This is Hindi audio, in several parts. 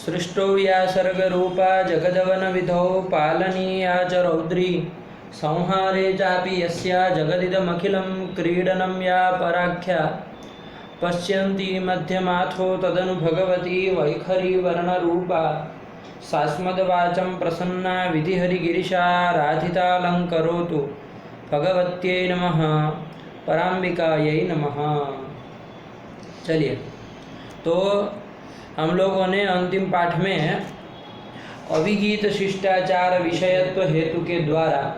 सृष्टो या सर्गरूपा जगदवनविधौ पालनीया च रौद्री संहारे चापि यस्या जगदिदमखिलं क्रीडनं या पराख्या पश्यन्ति मध्यमाथो तदनु भगवती वैखरी वर्णरूपा सास्मद्वाचं प्रसन्ना विधिहरिगिरिशा राधितालङ्करोतु भगवत्यै नमः पराम्बिकायै नमः। चलिए, तो हम लोगों ने अंतिम पाठ में अभिगीत शिष्टाचार विषयत्व हेतु के द्वारा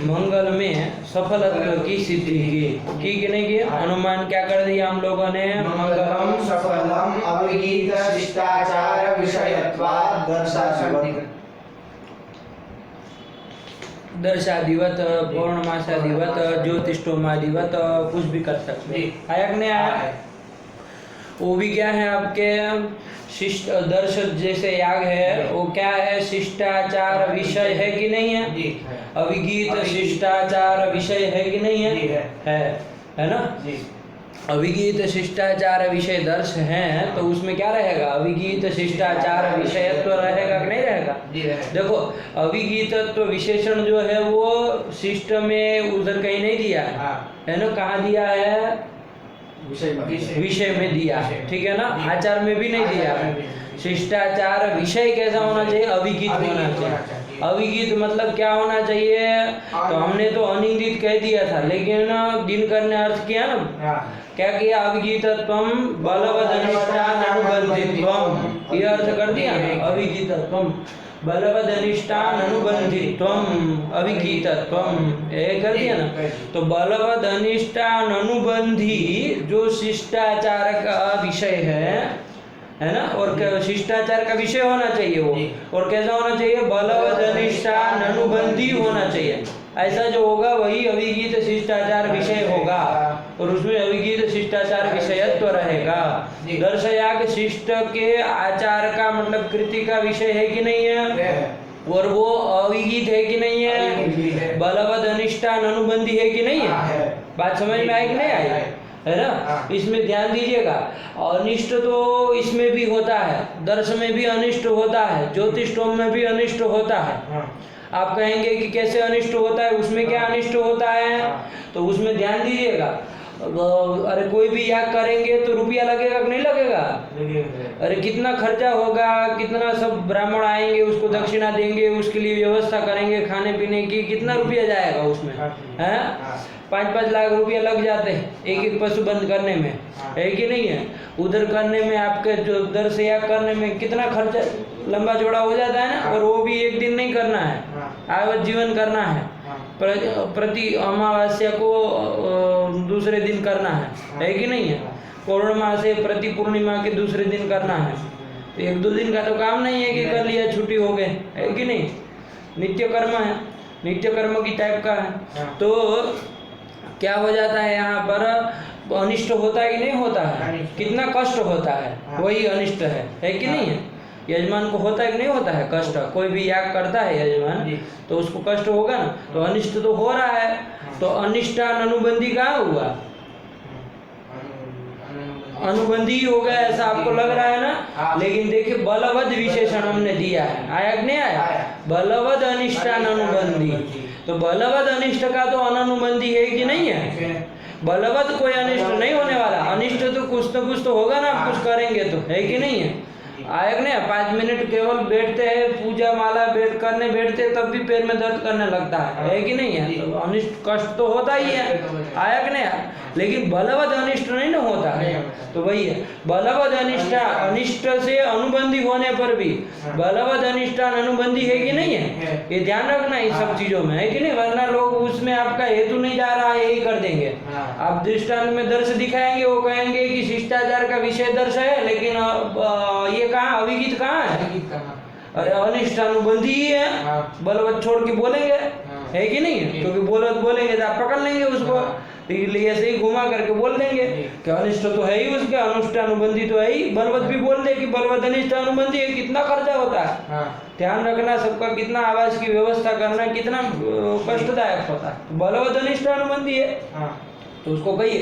मंगल में सफलत्व की सिद्धि की कि नहीं की? अनुमान क्या कर दिया हम लोगों ने? मंगलम सफलम अभिगीत शिष्टाचार विषयत्वात् दर्शादिवत, पौर्णमासादिवत, ज्योतिष्टोमादिवत कुछ भी कर सकते। आया कि नहीं आया? वो भी क्या है आपके शिष्ट दर्श जैसे याग है, वो क्या है? शिष्टाचार विषय है कि नहीं है? अभिगीत शिष्टाचार विषय है कि नहीं है? है ना? अभिगीत शिष्टाचार विषय दर्श है, तो उसमें क्या रहेगा? अभिगीत शिष्टाचार विषयत्व रहेगा कि नहीं रहेगा? देखो, अभिगीतत्व विशेषण जो है वो शिष्ट में उधर कहीं नहीं दिया है ना? कहाँ दिया है? विषय में दिया है, ठीक है ना? आचार में भी नहीं दिया है। शिष्टाचार विषय कैसा होना चाहिए? अभिगीत होना चाहिए। अभिगीत मतलब क्या होना चाहिए? तो हमने तो अनिंदित कह दिया था, लेकिन दिनकर ने अर्थ किया ना, क्या किया? अभिगीतत्वम बलवदनिष्ठानुबंधित्वम, ये अर्थ कर दिया ना। अभिगीतत्वम बलवदनिष्ठान अनुबंधित्वम अभिगीतत्वम, ये कर दिया ना। तो बलवद अनिष्ठान अनुबंधी जो शिष्टाचार का विषय है ना? और शिष्टाचार का विषय होना चाहिए वो, और कैसा होना चाहिए? बलवद अनिष्ठान अनुबंधी होना चाहिए। ऐसा जो होगा वही अभिगीत शिष्टाचार विषय होगा, और उसमें अभिगीत शिष्टाचार विषयत्व रहेगा। दर्शयाग शिष्ट के आचार का मतलब कृति का विषय है कि नहीं है? और वो अभिगीत है कि नहीं है? बलवद अनिष्ठान अनुबंधी है कि नहीं है? बात समझ में आई कि नहीं आई? है ना? इसमें ध्यान दीजिएगा। अनिष्ट तो इसमें भी होता है, दर्श में भी अनिष्ट होता है, ज्योतिष्टोम में भी अनिष्ट होता है। आप कहेंगे कि कैसे अनिष्ट होता है? उसमें क्या अनिष्ट होता है? तो उसमें ध्यान दीजिएगा। अरे कोई भी याग करेंगे तो रुपया लगेगा कि नहीं लगेगा? अरे कितना खर्चा होगा, कितना सब ब्राह्मण आएंगे, उसको दक्षिणा देंगे, उसके लिए व्यवस्था करेंगे खाने पीने की, कितना रुपया जाएगा उसमें? है 5-5 लाख रुपया लग जाते हैं एक एक पशु बंद करने में, है कि नहीं है? उधर करने में आपके जो दर से याग करने में कितना खर्चा लंबा चौड़ा हो जाता है ना। और वो भी एक दिन नहीं करना है, आजीवन जीवन करना है। प्रति अमावस्या को दूसरे दिन करना है कि नहीं है? पूर्णिमा से प्रति पूर्णिमा के दूसरे दिन करना है। तो 1-2 दिन का तो काम नहीं है कि कर लिया छुट्टी हो गए, है कि नहीं? नित्य कर्म है, नित्य कर्म की टाइप का है। तो क्या हो जाता है यहाँ पर? अनिष्ट होता है कि नहीं होता है? कितना कष्ट होता है, वही अनिष्ट है कि नहीं है? यजमान को होता है कि नहीं होता है कष्ट? कोई भी याग करता है यजमान तो उसको कष्ट होगा ना। तो अनिष्ट तो हो रहा है, तो अनिष्टान अनुबंधी कहाँ हुआ? अनुबंधी ही हो गया, ऐसा आपको लग रहा है ना? लेकिन देखिए, बलवद विशेषण हमने दिया है, आया कि नहीं आया? बलवद अनिष्टान अनुबंधी, तो बलवद अनिष्ट का तो अनुबंधी है कि नहीं है? बलवद कोई अनिष्ट नहीं होने वाला, अनिष्ट तो कुछ तो होगा ना, आप कुछ करेंगे तो, है कि नहीं है? आया कि नहीं? 5 मिनट केवल बैठते हैं, पूजा माला करने बैठते तब भी पैर में दर्द करने लगता है कि नहीं है? तो अनिष्ट कष्ट तो होता ही है, आया कि नहीं? लेकिन बलवद अनिष्ट नहीं ना होता है। तो वही है, बलवद अनिष्ट से अनुबंधी होने पर भी बलवद अनिष्टान अनुबंधी है कि नहीं है? ये ध्यान रखना इस सब चीजों में, है कि नहीं? वरना लोग उसमें आपका हेतु नहीं जा रहा है, यही कर देंगे। आप दृष्टांत में दर्श दिखाएंगे, वो कहेंगे कि शिष्टाचार का विषय दर्श है, लेकिन ये कहाँ अभिगीत कहाँ है? अरे अनिष्टानुबंधी ही है, बलवत छोड़ के बोलेंगे, है कि नहीं? क्योंकि बलवत बोलेंगे तो आप पकड़ लेंगे उसको, इसलिए ऐसे ही घुमा करके बोल देंगे कि अनिष्ट तो है ही उसके, अनुष्ठानुबंधी तो है ही। बलवत भी बोल दे कि बलवत अनिष्टानुबंधी है, कितना खर्चा होता है। ध्यान रखना सबका, कितना आवाज की व्यवस्था करना कितना कष्टदायक होता है। बलवत अनिष्टानुबंधी है तो उसको कहिए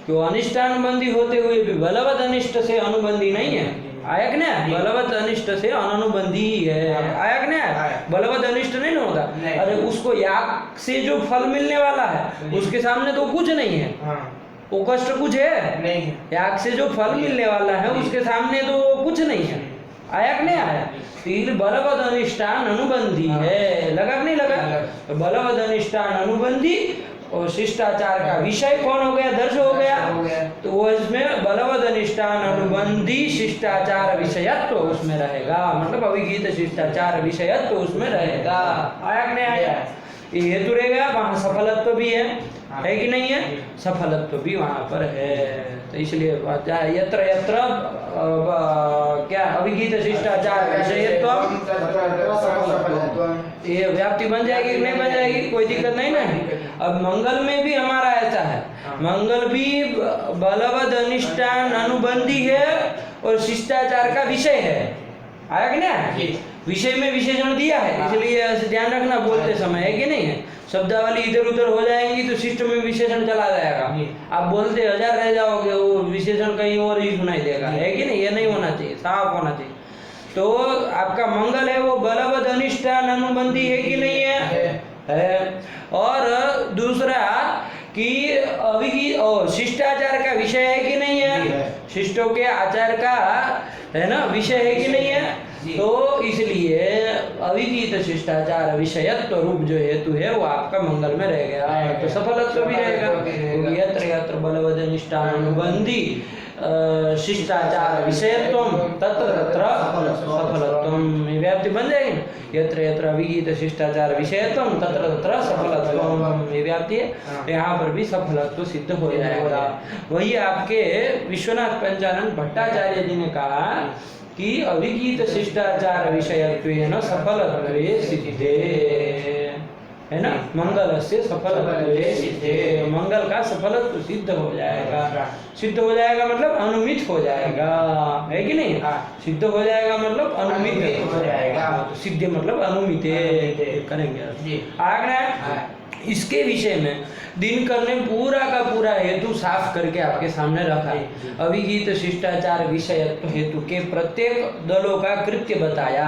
कि वो अनिष्टानुबंधी होते हुए भी बलवत अनिष्ट से अनुबंधी नहीं है, आया कि नहीं? बलवत अनिष्ट से अननुबंधी ही है। आया कि नहीं? आया। बलवत अनिष्ट नहीं ना होता। नहीं। अरे उसको याग से जो फल मिलने वाला है उसके सामने तो कुछ नहीं है, हाँ वो कष्ट कुछ है? नहीं है। याग से जो फल मिलने वाला है उसके सामने तो कुछ नहीं है। आया कि नहीं आया? तीन बलवद अनुष्ठान अनुबंधी है, लगा कि नहीं लगा? तो बलवद अनुष्ठान अनुबंधी और शिष्टाचार का विषय कौन हो गया? दर्श हो गया। तो वो इसमें बलवद अनुष्ठान अनुबंधी शिष्टाचार विषयत्व उसमें रहेगा, मतलब अभिगीत शिष्टाचार विषयत्व उसमें रहेगा। आया कि नहीं आया? ये हेतु रहेगा, वहाँ सफलत्व भी है कि नहीं है? सफलत्व भी वहाँ पर है। तो इसलिए यत्र यत्र क्या अभिगीत शिष्टाचार विषयत्व, ये व्याप्ति बन जाएगी कि नहीं बन जाएगी? कोई दिक्कत नहीं ना। अब मंगल में भी हमारा ऐसा है, मंगल भी बलवद अनुष्ठान अनुबंधी है और शिष्टाचार का विषय है। आया कि नहीं? विषय में विशेषण दिया है, इसलिए ऐसे ध्यान रखना बोलते समय, है कि नहीं है? शब्दावली इधर उधर हो जाएंगी तो शिष्ट में विशेषण चला जाएगा, आप बोलते 1000 रह जाओगे, वो विशेषण कहीं और ही सुनाई देगा, है कि नहीं? ये नहीं होना चाहिए, साफ होना चाहिए। तो आपका मंगल है वो बलवद अनुष्ठान अनुबंधी है कि नहीं है? और दूसरा कि अभिगीत और शिष्टाचार का विषय है कि नहीं है? शिष्टों के आचार का है ना विषय है कि नहीं है? तो इसलिए अभिगीत शिष्टाचार विषयत्व रूप जो हेतु है वो आपका मंगल में रह गया, तो सफलत्व भी रहेगा। क्योंकि यत्र यत्र बलवद अनुष्ठान अनुबंधी शिष्टाचार विषयत्वम तत्र तत्र सफलत्वम, ये व्याप्ति बन जाएगी। यत्र यत्र अभिगीत शिष्टाचार विषयत्वम तत्र तत्र सफलत्वम, ये व्याप्ति है, यहाँ पर भी सफलत्व सिद्ध हो जाएगा। वही आपके विश्वनाथ पंचानंद भट्टाचार्य जी ने कहा कि अभिगीत शिष्टाचार विषयत्वेन सफलत्वे सिद्धे, है ना? मंगल से सफलत्वे सिद्धे, मंगल का सफलत्व सिद्ध हो जाएगा। सिद्ध हो जाएगा मतलब अनुमित हो जाएगा, है कि नहीं? सिद्ध हो जाएगा मतलब अनुमित हो जाएगा, तो सिद्ध मतलब अनुमित करेंगे। आगे इसके विषय में दिनकर ने पूरा का पूरा हेतु साफ करके आपके सामने रखा है। अभिगीत शिष्टाचार विषयत्व हेतु के प्रत्येक दलों का कृत्य बताया,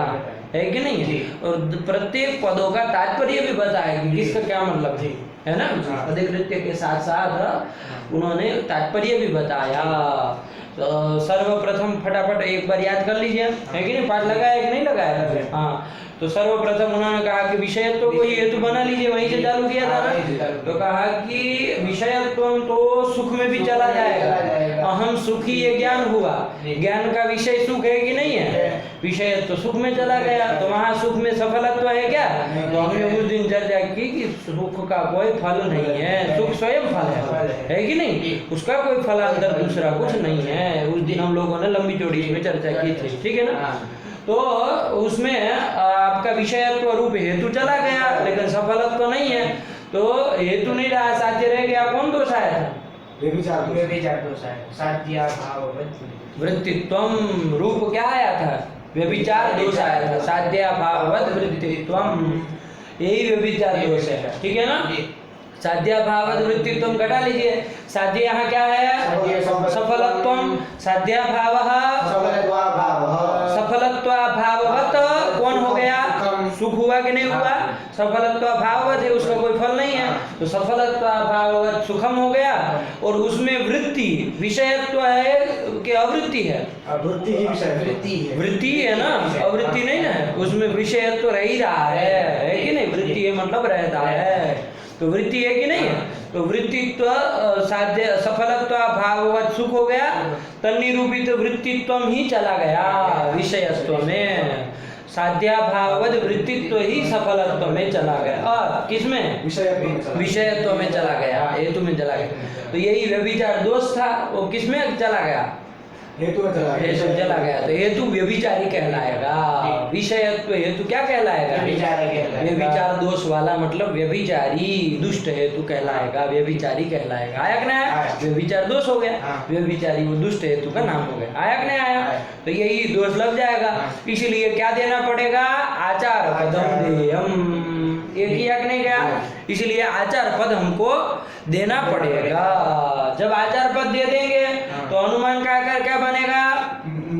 है कि नहीं? और प्रत्येक पदों का तात्पर्य भी बताया कि किसका क्या मतलब है ना? अधिकृत्य के साथ साथ उन्होंने तात्पर्य भी बताया। तो सर्वप्रथम फटाफट एक बार याद कर लीजिए, है कि नहीं? पाठ लगाया कि नहीं लगाया? हाँ, तो सर्वप्रथम उन्होंने कहा कि विषयत्व को ही हेतु बना लीजिए, वहीं से चालू किया था ना। तो कहा कि विषयत्व तो सुख में भी चला जाएगा, अहम सुखी ये ज्ञान हुआ, ज्ञान का विषय सुख है कि नहीं है? विषयत्व सुख में चला गया, तो वहाँ सुख में सफलत्व है क्या? तो हमने उस दिन चर्चा की कि सुख का कोई फल नहीं है, सुख स्वयं फल है कि नहीं? उसका कोई फलांतर दूसरा कुछ नहीं है। उस दिन हम लोगों ने लंबी चौड़ी इसमें चर्चा की थी, ठीक है ना? तो उसमें आपका विषयत्व रूप हेतु चला गया, लेकिन सफलत्व तो नहीं है, तो हेतु नहीं रहा, साध्य रह गया। कौन दोष आया था? व्यभिचार दोष आया, साध्या भाव वृत्तित्वम रूप क्या आया था? व्यभिचार दोष आया था, साध्या भाववत वृत्तित्वम, यही व्यभिचार दोष है, ठीक है ना? साध्या भाववत वृत्तित्वम घटा लीजिए। साध्य यहाँ क्या है? सफलत्वम, साध्या भावः सफलत्वाभाववत कौन हो गया? सुख हुआ कि नहीं हुआ? सफलत्वाभाववत है, उसका कोई फल नहीं है, तो सफलत्वाभाववत सुखम हो गया। और उसमें वृत्ति विषयत्व है कि अवृत्ति है? वृत्ति है ना, अवृत्ति नहीं ना, उसमें विषयत्व रह ही रहा है कि नहीं? वृत्ति है मतलब रहता है, तो वृत्ति है कि नहीं है? तो वृत्तित्व साध्य सफलत्व भाववत सुख हो गया, तन्निरूपित वृत्तित्व ही चला गया विषयत्व में, साध्या भाववत वृत्तित्व ही सफलत्व में चला गया। और किसमें? विषयत्व में चला गया, हेतु में चला गया। तो यही व्यभिचार दोष था, वो किसमें चला गया? हेतु में चला गया, तो हेतु व्यभिचारी कहलाएगा। विषयत्व हेतु क्या कहलाएगा? व्यभिचार दोष वाला मतलब व्यभिचारी दुष्ट हेतु कहलाएगा, व्यभिचारी कहलाएगा। आया कि नहीं आया? व्यभिचार दोष हो गया, व्यभिचारी वो दुष्ट हेतु का नाम हो गया। आया कि नहीं आया? तो यही दोष लग जाएगा, इसलिए क्या देना पड़ेगा? आचार पदम देयम। ये किया कि नहीं गया? इसलिए आचार पद हमको देना पड़ेगा। जब आचार पद दे देंगे तो अनुमान का आकार क्या बनेगा?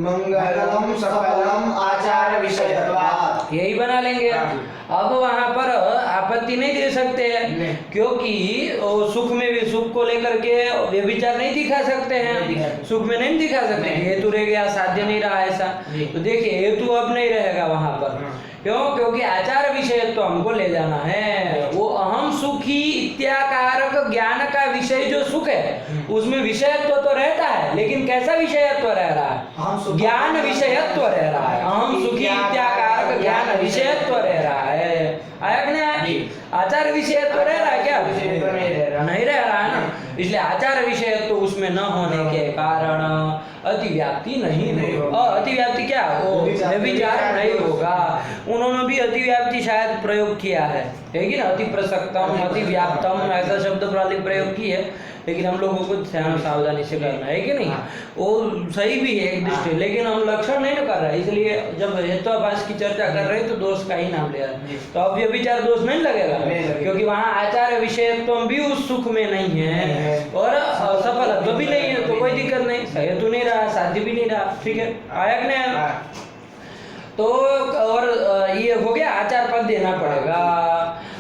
मंगलम सफलम आचार विषयत्वात्। यही बना लेंगे। अब वहां पर आपत्ति नहीं दे सकते हैं, क्योंकि वो सुख में भी सुख को लेकर के व्यभिचार नहीं दिखा सकते हैं, सुख में नहीं दिखा सकते। हेतु रह गया, साध्य नहीं रहा ऐसा। तो देखिए हेतु अब नहीं रहेगा वहां पर। क्यों? क्योंकि आचार विषय तो हमको ले जाना है। वो अहम सुखी इत्याकारक ज्ञान का विषय जो सुख है उसमें विषयत्व तो रहता है, लेकिन कैसा विषयत्व रह रहा है? ज्ञान विषयत्व रह रहा है। अहम सुखी इत्याकारक ज्ञान विषयत्व रह रहा है। आया कि नहीं? आचार विषयत्व रह रहा है क्या? नहीं रह रहा है ना। इसलिए आचार विषयत्व तो उसमें न होने के कारण अतिव्याप्ति नहीं होगा। अतिव्याप्ति क्या? वो व्यभिचार नहीं होगा। उन्होंने भी अतिव्याप्ति शायद प्रयोग किया है कि ना, अति प्रसक्तम अति व्याप्तम ऐसा शब्द प्रयोग की है, लेकिन हम लोगों को ध्यान सावधानी से करना है कि नहीं। वो सही भी है एक दृष्टि, लेकिन हम लक्षण नहीं कर रहे, इसलिए जब हेत्वाभास की चर्चा कर रहे तो दोष का ही नाम ले रहे हैं। तो अब व्यभिचार दोष नहीं लगेगा, क्योंकि वहाँ आचार विषयत्व भी उस सुख में नहीं है और सफलत्व भी नहीं है, तो कोई दिक्कत नहीं। हेतु नहीं रहा, साध्य भी नहीं रहा। ठीक है, आया कि नहीं? तो और ये हो गया, आचार पद देना पड़ेगा।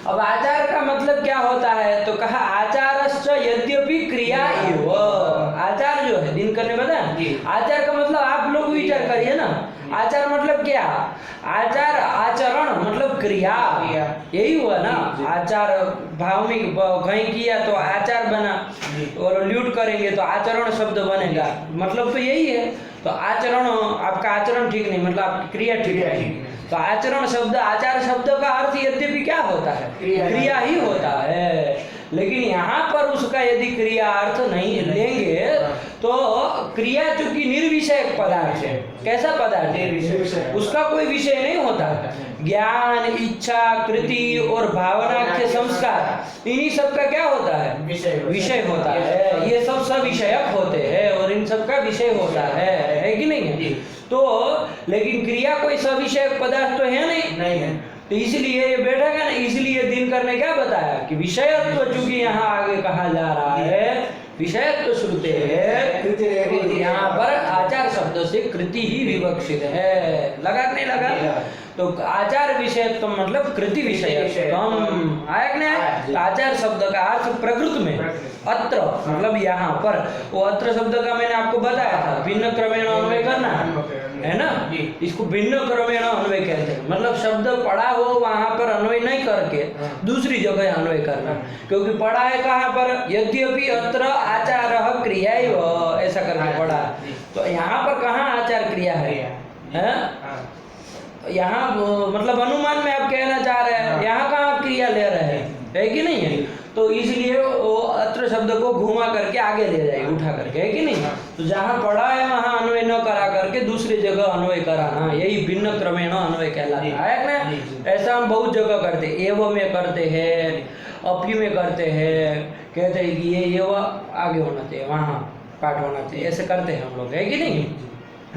अब आचार का मतलब क्या होता है? तो कहा आचारश्च यद्यपि क्रिया एव। आचार जो है दिन करने बता, आचार का मतलब आप लोग विचार करिए ना, आचार मतलब क्या? आचार आचरण मतलब क्रिया, यही हुआ ना। आचार भाव में कहीं किया तो आचार बना, और ल्यूट करेंगे तो आचरण शब्द बनेगा, मतलब तो यही है। तो आचरण, आपका आचरण ठीक नहीं मतलब आपकी क्रिया ठीक नहीं। तो आचरण शब्द, आचार शब्द का अर्थ यद्यपि क्या होता है? क्रिया ही होता है। लेकिन यहाँ पर उसका यदि क्रिया अर्थ नहीं लेंगे तो क्रिया चूंकि निर्विषयक पदार्थ है। कैसा पदार्थ है? उसका कोई विषय नहीं होता। ज्ञान, इच्छा, कृति और भावना के संस्कार, इन्हीं सब का क्या होता है? विषय होता है। ये सब सविषयक होते हैं और इन सब का विषय होता है कि नहीं है? तो लेकिन क्रिया कोई सविषयक पदार्थ तो है नहीं है। तो इसलिए ये बैठेगा ना, इसलिए दिनकर ने क्या बताया कि विषयत्व चूंकि यहाँ आगे कहा जा रहा है, विषयत्व श्रुते है, यहाँ पर आचार शब्द से कृति ही विवक्षित है। लगा नहीं लगा? तो आचार विषयत्व मतलब कृति विषयत्वम। आया कि नहीं? आचार शब्द का अर्थ प्रकृति में अत्र मतलब यहाँ पर, वो अत्र शब्द का मैंने आपको बताया था, भिन्न क्रमेण अन्वय करना है ना। इसको भिन्न क्रमेण अन्वय कहते हैं, मतलब शब्द पढ़ा हो वहां पर अन्वय नहीं करके दूसरी जगह अन्वय करना। क्योंकि पढ़ा है कहाँ पर? यद्यपि अत्र आचार क्रिया, ऐसा करके पढ़ा। तो यहाँ पर कहाँ आचार क्रिया है? यहाँ मतलब अनुमान में आप कहना चाह रहे हैं, यहाँ कहाँ क्रिया ले रहे हैं, है कि नहीं है? तो इसलिए वो अत्र शब्द को घुमा करके आगे ले जाए, उठा करके, है कि नहीं? तो जहाँ पढ़ा है वहाँ अन्वय न करा करके दूसरी जगह अन्वय कराना, यही भिन्न क्रमेण अन्वय कहलाता है ना। ऐसा हम बहुत जगह करते, एवं में करते हैं, अपी में करते हैं, कहते हैं कि ये एवं आगे होना चाहिए, वहाँ पाठ होना चाहिए, ऐसे करते हैं हम लोग, है कि नहीं?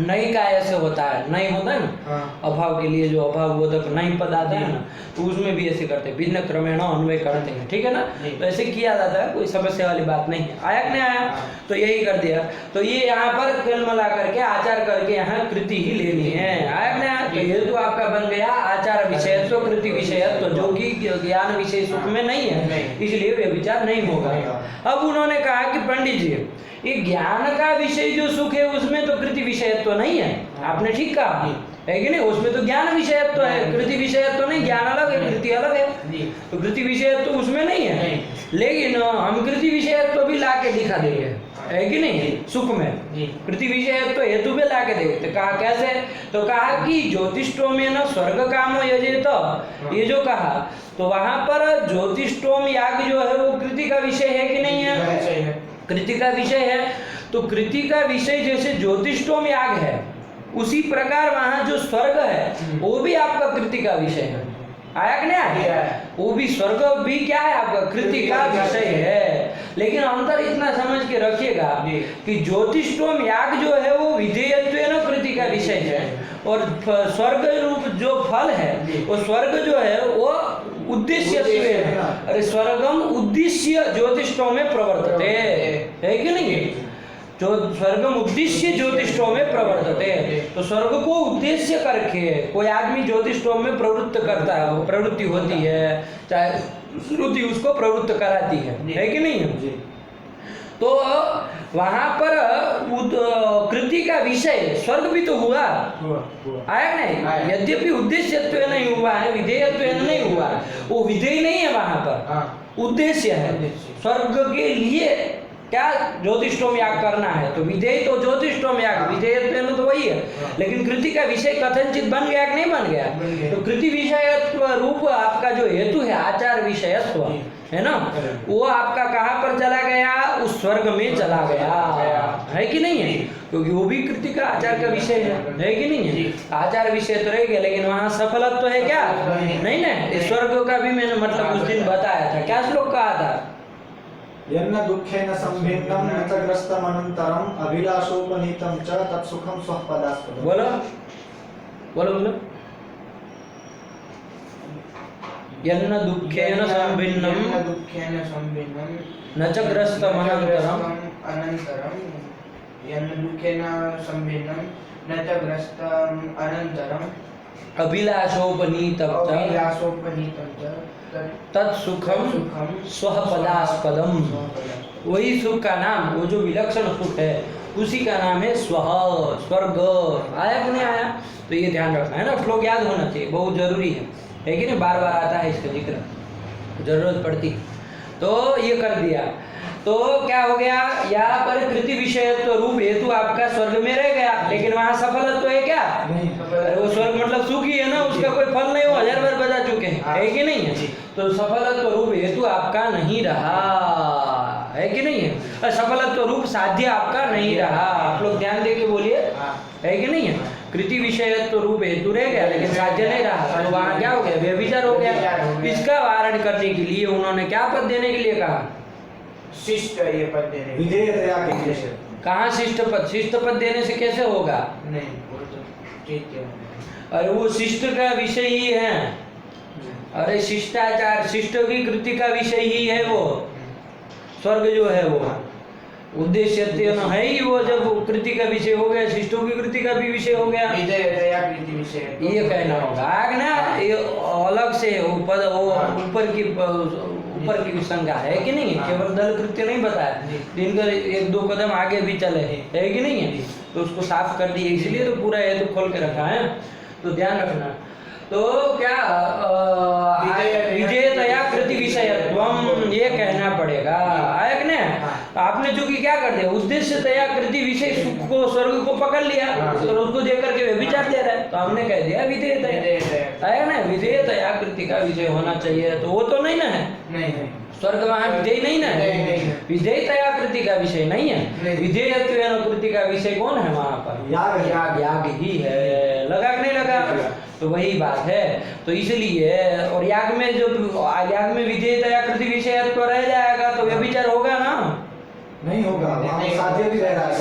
नहीं का ऐसे होता है, नहीं होता है ना, अभाव के लिए जो अभाव बोधक नहीं पद आता है ना, तो उसमें भी ऐसे करते हैं, भिन्न क्रमेण अन्वय करते हैं। ठीक है ना? तो ऐसे किया जाता है, कोई समस्या वाली बात नहीं है। आया कि नहीं आया? तो यही कर दिया। तो ये यहाँ पर कुल मिला करके आचार करके यहाँ कृति ही लेनी है। आया कि नहीं आया? तो ये तो आपका बन गया आचार विषयत्व कृति विषयत्व, जो कि ज्ञान विषय सुख में नहीं है, इसलिए व्यभिचार नहीं होगा। अब उन्होंने कहा कि पंडित जी, ये ज्ञान का विषय जो सुख है उसमें तो कृति विषयत्व नहीं है। आपने ठीक कहा है कि नहीं? उसमें तो ज्ञान विषयत्व है, कृति विषयत्व नहीं। ज्ञान अलग है, कृति अलग है। तो कृति विषयत्व उसमें नहीं है, लेकिन हम कृति विषयत्व भी ला के दिखा देंगे, है कि नहीं? सुख में कृति विषयत्व हेतु भी ला के देंगे। तो कहा कैसे? तो कहा कि ज्योतिष्टोम न स्वर्ग कामो यजेत, ये जो कहा, तो वहां पर ज्योतिष्टोम याग जो है वो कृति का विषय है कि नहीं है? कृति का विषय है। तो कृति का विषय जैसे ज्योतिष्टोम याग है, उसी प्रकार वहां जो स्वर्ग है वो भी आपका कृति का विषय है। आया कि नहीं आया? वो भी स्वर्ग भी क्या है? आपका कृति का विषय है। लेकिन अंतर इतना समझ के रखिएगा कि ज्योतिष्टोम याग जो है वो विधेयत्वेन कृति का विषय है, और स्वर्ग रूप जो फल है वो स्वर्ग जो है वो उद्देश्य, अरे स्वर्गम उद्देश्य ज्योतिष्टों में प्रवर्तते, है कि नहीं? जो स्वर्गम उद्देश्य ज्योतिष्ठों में प्रवर्तते, तो स्वर्ग को उद्देश्य करके कोई आदमी ज्योतिष्ठों में प्रवृत्त करता है, वो प्रवृत्ति होती है, चाहे श्रुति उसको प्रवृत्त कराती है कि नहीं है? तो वहां पर कृति का विषय स्वर्ग भी तो हुआ, आया नहीं? यद्यपि उद्देश्यत्व नहीं हुआ है, विधेयत्व नहीं हुआ, वो विधेय नहीं है, वहां पर उद्देश्य है। स्वर्ग के लिए क्या ज्योतिष्ठोम याग करना है, तो विधेय तो ज्योतिष्ठोम याग, विधेयत्व तो वही है, लेकिन कृति का विषय कथनचित बन गया कि नहीं बन गया? तो कृति विषयत्व रूप आपका जो हेतु है आचार विषयत्व है ना, वो आपका कहाँ पर चला गया? उस स्वर्ग में चला गया, है कि नहीं है? क्योंकि वो भी कृति का आचार का विषय है कि नहीं है? आचार विषय तो रह गया, लेकिन वहाँ सफलत्व है क्या? नहीं ना। इस स्वर्ग का भी मैंने मतलब उस दिन बताया था, क्या श्लोक कहा था? यन्न दुःखेन संभिन्नं न च ग्रस्तम् अनन्तरम् अभिलाषोपनीतं च तत्सुखं स्वः पदास्पदम्। बोलो बोलो बोलो। यन्न दुःखेन संभिन्नं न च ग्रस्तम् अनन्तरम् यन्न दुःखेन संभिन्नं न च ग्रस्तम् अनन्तरम् अभिलाषोपनीतं च तत्सुखम स्वः पदास्पदम। वही सुख का नाम, वो जो विलक्षण सुख है उसी का नाम है स्वः, स्वर्ग। आया कि नहीं आया? तो ये ध्यान रखना है ना, श्लोक याद होना चाहिए, बहुत जरूरी है कि नहीं? बार बार आता है इसका जिक्र, जरूरत पड़ती। तो ये कर दिया, तो क्या हो गया? यहाँ पर कृति विषयत्व रूप हेतु आपका स्वर्ग में रह गया, लेकिन वहाँ सफलत्व है क्या? अरे वो स्वर्ग मतलब सुख ही है ना, उसका कोई फल नहीं, वो 1000 बार बजा चुके हैं, है कि नहीं है? तो सफलत्व रूप हेतु आपका नहीं रहा, है कि नहीं है? सफलत्व रूप साध्य आपका नहीं रहा। आप लोग ध्यान देके बोलिए, है कि नहीं है? कृति विषयत्व रूप हेतु रह गया, लेकिन साध्य नहीं रहा, तो वहाँ क्या हो गया? व्यभिचार हो गया। इसका वारण करने के लिए उन्होंने क्या पद देने के लिए कहा? शिष्ट ये पद देने। विधेयतया के विषय। कहाँ शिष्ट पद? शिष्ट पद देने से कैसे होगा? नहीं, वो तो ठीक है। अरे वो शिष्ट का विषय ही है। अरे शिष्टाचार, शिष्ट की कृति का विषय ही है वो स्वर्ग जो है, वो उद्देश्य है ही वो। जब कृति का विषय हो गया, शिष्टों की कृति का भी विषय हो गया, ये कहना होगा। आग ना ये अलग से ऊपर, वो ऊपर की संज्ञा है कि नहीं? केवल दल कृत्य नहीं बताया, इनका 1-2 कदम आगे भी चले, है कि नहीं है? तो उसको साफ कर दिए, इसलिए तो पूरा ये तो खोल के रखा है, तो ध्यान रखना। तो क्या विधेयतया कृति विषयत्वम, ये कहना पड़ेगा, आया कि नहीं? आपने जो कि क्या कर दिया? उद्देश्यतया कृति विषय सुख को, स्वर्ग को पकड़ लिया और उसको देख करके व्यभिचार दे रहा है, तो हमने कह दिया विधेयतया, आया ना? विधेयतया कृति का विषय होना चाहिए, तो वो तो नहीं ना है? नहीं, स्वर्ग वहाँ विधेय नहीं ना है, विधेयतया कृति का विषय नहीं है। विधेयत्व कृति का विषय कौन है वहाँ पर? याग ही है। लगा कि नहीं लगा? तो वही बात है। तो इसलिए, और याग में जो याग में विधेयतया कृति विषयत्व रह जाएगा तो व्यभिचार होगा ना? नहीं होगा, वहाँ साध्य भी रह रहा है,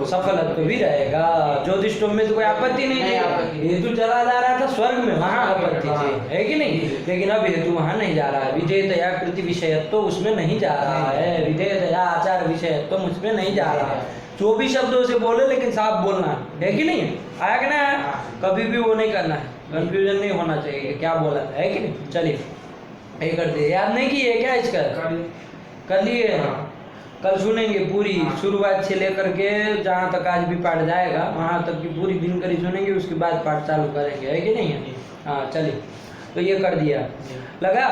सफलत्व भी रहेगा। ज्योतिष्ठोम में तो कोई आपत्ति नहीं थी, हेतु चला जा रहा था स्वर्ग में, वहाँ आपत्ति थी, है कि नहीं? लेकिन अब हेतु वहाँ नहीं जा रहा है। विधेयतया कृति विषयत्व उसमें नहीं जा रहा है, विधेयतया आचार विषयत्व उसमें नहीं जा रहा है। जो भी शब्दों से बोले लेकिन साफ बोलना है कि नहीं? आया कि ना? कभी भी वो नहीं करना है, कंफ्यूजन नहीं होना चाहिए क्या बोला है कि नहीं? चलिए ये कर दिए। याद नहीं किए क्या? इसका कर लिए, कल सुनेंगे पूरी शुरुआत से लेकर के जहाँ तक आज भी पाठ जाएगा वहाँ तक की पूरी दिनकरी सुनेंगे, उसके बाद पाठ चालू करेंगे, है कि नहीं है? हाँ चलिए, तो ये कर दिया, लगा?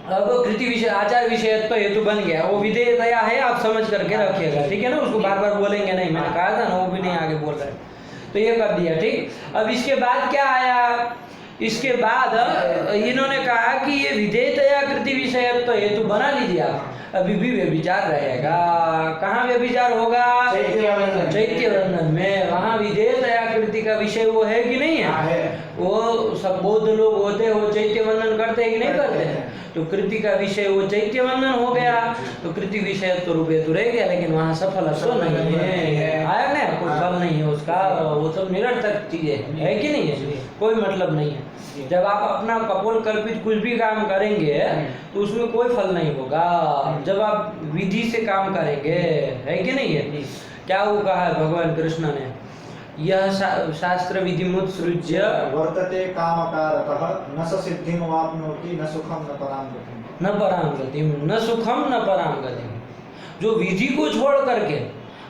अब कृति विषय आचार विषयत्व हेतु बन गया, वो विधेयतया है, आप समझ करके रखिएगा, ठीक है ना? उसको बार बार बोलेंगे नहीं, मैंने कहा था ना, वो भी नहीं आगे बोल रहे, तो ये कर दिया, ठीक। अब इसके बाद क्या आया? इसके बाद इन्होंने कहा कि ये विधेयतया कृति विषयत्व हेतु बना लीजिए आप, अभी भी व्यभिचार रहेगा। कहाँ व्यभिचार होगा? चैत्य वंदन में। वहाँ विधेयतया कृति का विषय वो है कि नहीं है? वो सब बौद्ध लोग होते वो चैत्य वंदन करते हैं कि नहीं करते हैं? तो कृति का विषय वो चैत्य वंदन हो गया, तो कृति विषय तो रूप हेतु रह गया, लेकिन वहाँ सफल तो नहीं है, आया ना? कोई फल नहीं है उसका, वो सब निरर्थक चीजें है कि नहीं है? कोई मतलब नहीं है। जब आप अपना कपोल कल्पित कुछ भी काम करेंगे तो उसमें कोई फल नहीं होगा, जब आप विधि से काम करेंगे, है कि नहीं है? क्या वो कहा है भगवान कृष्ण ने, यह शास्त्र विधिमुत्सृज्य वर्तते कामकारतः न स सिद्धिं वाप्नोति न सुखम न परां गतिम्। न परां गतिम्, न सुखम न परां गतिम्। जो विधि को छोड़ करके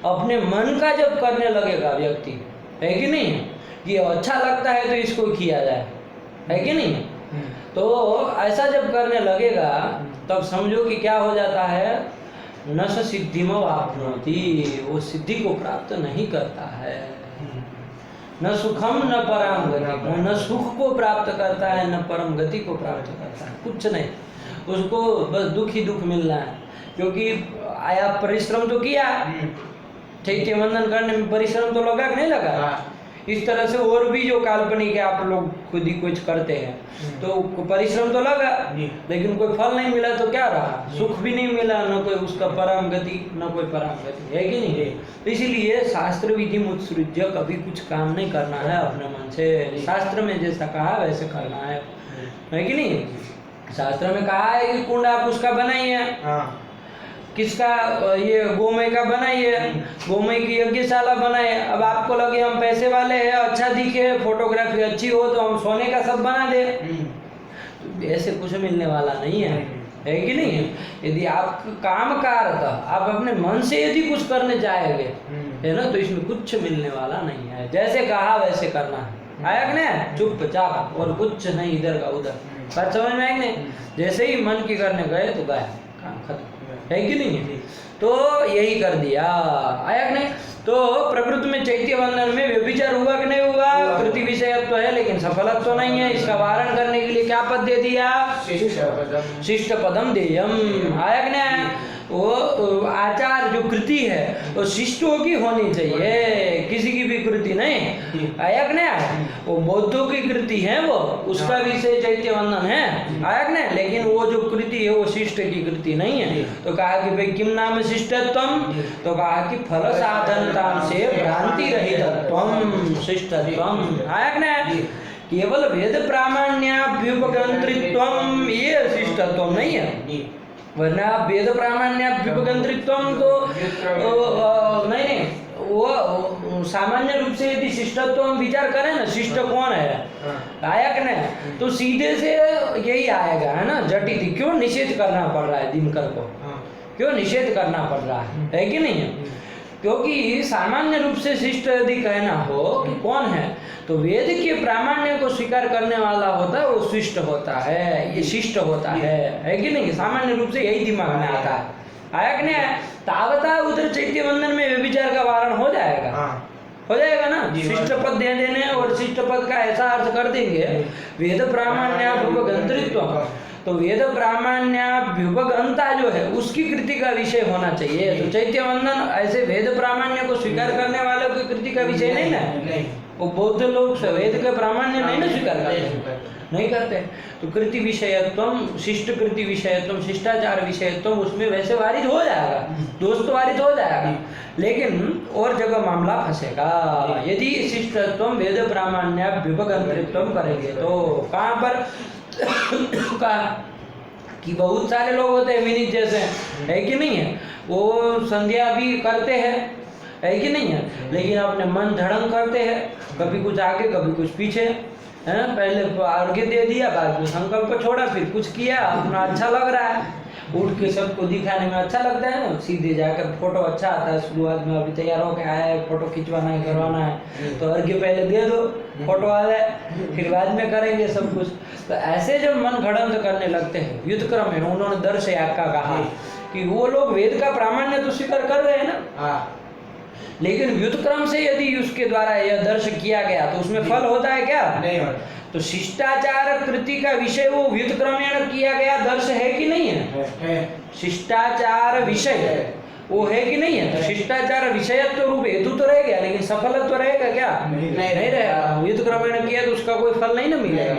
अपने मन का जब करने लगेगा व्यक्ति, है कि नहीं, ये अच्छा लगता है तो इसको किया जाए, है कि नहीं, तो ऐसा जब करने लगेगा तब समझो कि क्या हो जाता है, न स सिद्धिम वाप्नोति, वो सिद्धि को प्राप्त नहीं करता है। न सुखम न परम गति, न सुख को प्राप्त करता है न परम गति को प्राप्त करता है, कुछ नहीं, उसको बस दुख ही दुख मिलना है। क्योंकि आया परिश्रम तो किया, चैत्य वंदन करने में परिश्रम तो लगा कि नहीं लगा। इस तरह से और भी जो काल्पनिक है आप लोग खुद ही कुछ करते हैं, तो परिश्रम तो लगा लेकिन कोई फल नहीं मिला, तो क्या रहा, सुख भी नहीं मिला, न कोई उसका परम गति न कोई परम गति, है कि नहीं। तो इसीलिए शास्त्र विधि मुत्सृज्य, कभी कुछ काम नहीं करना है अपने मन से, शास्त्र में जैसा कहा वैसे करना है कि नहीं। शास्त्र में कहा है कि कुंड आप उसका बनाइए, किसका, ये गोमय का बनाइए, गोमय की यज्ञशाला बनाए। अब आपको लगे हम पैसे वाले हैं, अच्छा दिखे, फोटोग्राफी अच्छी हो तो हम सोने का सब बना दे, तो ऐसे कुछ मिलने वाला नहीं है कि नहीं। यदि आप काम था, आप अपने मन से यदि कुछ करने जाएंगे, है ना, तो इसमें कुछ मिलने वाला नहीं है। जैसे कहा वैसे करना है, आया कि नहीं, चुपचाप, और कुछ नहीं इधर का उधर, बात समझ में आएगी नहीं। जैसे ही मन की करने गए तो गया काम खत्म, है कि नहीं। तो यही कर दिया, आया कि नहीं। तो प्रकृति में चैत्य वंदन में व्यभिचार हुआ कि नहीं हुआ, कृति विषयत्व तो है लेकिन सफलत्व तो नहीं है। इसका वारण करने के लिए क्या पद दे दिया, शिष्ट पदम देयम, आया कि नहीं। वो आचार जो कृति है वो शिष्टों की होनी चाहिए, किसी की भी कृति नहीं, आया कि नहीं। वो बौद्धों की कृति है, वो उसका विषय चैत्य वंदन है, आया कि नहीं। लेकिन वो जो कृति है वो शिष्ट की कृति नहीं है। तो कहा कि भाई किम नाम शिष्टत्वम, तो कहा कि फल साधनता से भ्रांति रहितत्वम शिष्टत्वम, आया कि नहीं। केवल वेद प्रामाण्याभ्युपगंत्रित्वम ये शिष्टत्वम नहीं है, वरना वेद प्रामाण्याभ्युपगंत्रित्वम तो नहीं, वो सामान्य रूप से यदि शिष्टत्व हम विचार करें ना, शिष्ट कौन है, आया कि नहीं, तो सीधे से यही आएगा, है ना। जटिति क्यों निषेध करना पड़ रहा है, दिनकर को क्यों निषेध करना पड़ रहा है कि नहीं। क्योंकि सामान्य रूप से शिष्ट यदि कहना हो कि कौन है, तो वेद के प्रामाण्य को स्वीकार करने वाला होता है, वो शिष्ट होता है, ये शिष्ट होता है कि नहीं। सामान्य रूप से यही दिमाग में आता है, आया कि नहीं। तावता उधर चैत्य वंदन में व्यभिचार का वारण हो जाएगा, हो जाएगा ना। शिष्ट पद दे देने और शिष्ट पद का ऐसा अर्थ कर देंगे वेद प्रामाण्याभ्युपगंत्रित्व, तो वेद प्रामाण्याभ्युपगंता जो है उसकी कृति का विषय होना चाहिए। तो चैत्य वंदन ऐसे वेद प्रामाण्य को स्वीकार करने वालों की कृति का विषय नहीं ना, वो बौद्ध लोग वेद के प्रामाण्य नहीं ना स्वीकार करते, नहीं करते। तो कृति विषयत्वम, शिष्ट कृति विषयत्वम, शिष्टाचार विषयत्वम, उसमें वैसे वारित हो जाएगा, दोस्त वारित हो जाएगा, लेकिन और जगह मामला फंसेगा। यदि शिष्टत्वम वेद प्रामाण्याभ्युपगंत्रित्वम करेंगे तो कहाँ पर कहा कि बहुत सारे लोग होते हैं विनीत जैसे, है कि नहीं है, वो संध्या भी करते हैं, है कि नहीं है, लेकिन अपने मन धड़ंग करते हैं, कभी कुछ आगे कभी कुछ पीछे, है ना। पहले अर्घ्य दे दिया, बाद में संकल्प छोड़ा, फिर कुछ किया, अपना अच्छा लग रहा है, उठ के सबको दिखाने में अच्छा लगता है ना। सीधे जाकर फोटो अच्छा आता है, शुरुआत में अभी तैयार होकर आया है, फोटो खिंचवाना है, करवाना है, तो अर्घ्य पहले दे दो, फोटो आ जाए, फिर बाद में करेंगे सब कुछ। तो ऐसे जब मन घड़ंत करने लगते हैं, व्युत्क्रम है, उन्होंने दर्श का कहा कि वो लोग वेद का प्रामाण्य तो स्वीकार कर रहे हैं ना, लेकिन व्युत्क्रम से यदि उसके द्वारा यह दर्श किया गया तो उसमें फल होता है क्या, नहीं होता। तो शिष्टाचार कृति का विषय वो व्युत्क्रमेण किया गया दर्श है कि नहीं है, शिष्टाचार विषय वो है कि नहीं है। तो शिष्टाचार विषयत्व रूप हेतु तो रह गया, लेकिन सफलत्व रहेगा क्या, नहीं रहेगा। व्युत्क्रमेण किया तो उसका कोई फल नहीं ना मिलेगा,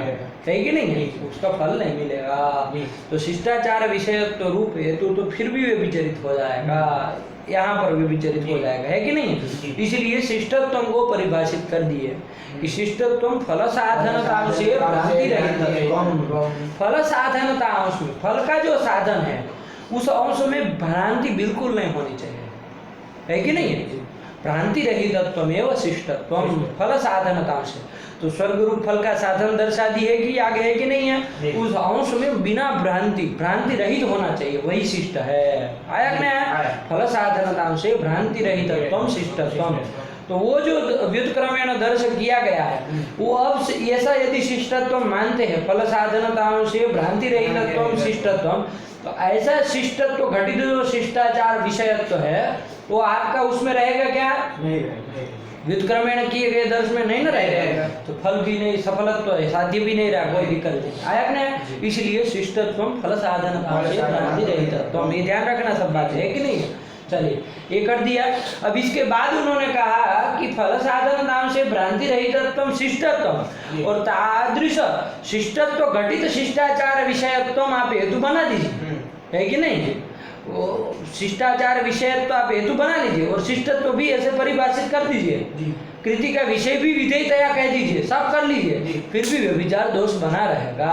है कि नहीं, उसका फल नहीं मिलेगा। तो शिष्टाचार विषयत्व रूप हेतु तो फिर भी व्यभिचरित हो जाएगा, यहाँ पर व्यभिचरित हो जाएगा, है कि नहीं। इसलिए शिष्टत्व को परिभाषित कर दिए कि शिष्टत्व फल साधनता से भ्रांति रहित, फल साधनता अंश में, फल का जो साधन है उस अंश में भ्रांति बिल्कुल नहीं होनी चाहिए, है कि नहीं। भ्रांति रहितत्वमेव शिष्टत्वम फल साधनता से। तो स्वर्ग रूप फल का साधन दर्शा दी है कि आगे है कि नहीं है? उस अंश में बिना भ्रांति रहित होना चाहिए, वही शिष्ट है। आया कि नहीं आया? फल साधनता से भ्रांति रहितत्वम शिष्टत्वम। तो वो जो व्युत्क्रमेण दर्श किया गया है वो अब ऐसा यदि शिष्टत्व मानते हैं, फल साधनताओं से भ्रांति रहितत्वम शिष्टत्वम, तो ऐसा शिष्टत्व घटित जो शिष्टाचार विषयत्व है वो आपका उसमें रहेगा क्या? नहीं रहेगा। व्युत्क्रमेण किए गए दर्श में नहीं ना रहेगा, तो फल भी नहीं, सफलत्व है, साध्य भी नहीं रहा, कोई दिक्कत नहीं। आया नहीं? इसलिए शिष्टत्वम फल साधनता से भ्रांति रहितत्वम, ये ध्यान रखना सब बात है कि नहीं? चलिए ये कर दिया। अब इसके बाद उन्होंने कहा कि फल साधन नाम से भ्रांति रहितत्वम शिष्टत्वम और तादृश शिष्टत्व घटित शिष्टाचार विषयत्व आप हेतु बना दीजिए, है कि नहीं? वो शिष्टाचार विषयत्व आप हेतु बना लीजिए और शिष्टत्व भी ऐसे परिभाषित कर दीजिए, कृति का विषय भी विधेयतया कह दीजिए, सब कर लीजिए, फिर भी व्यभिचार दोष बना रहेगा।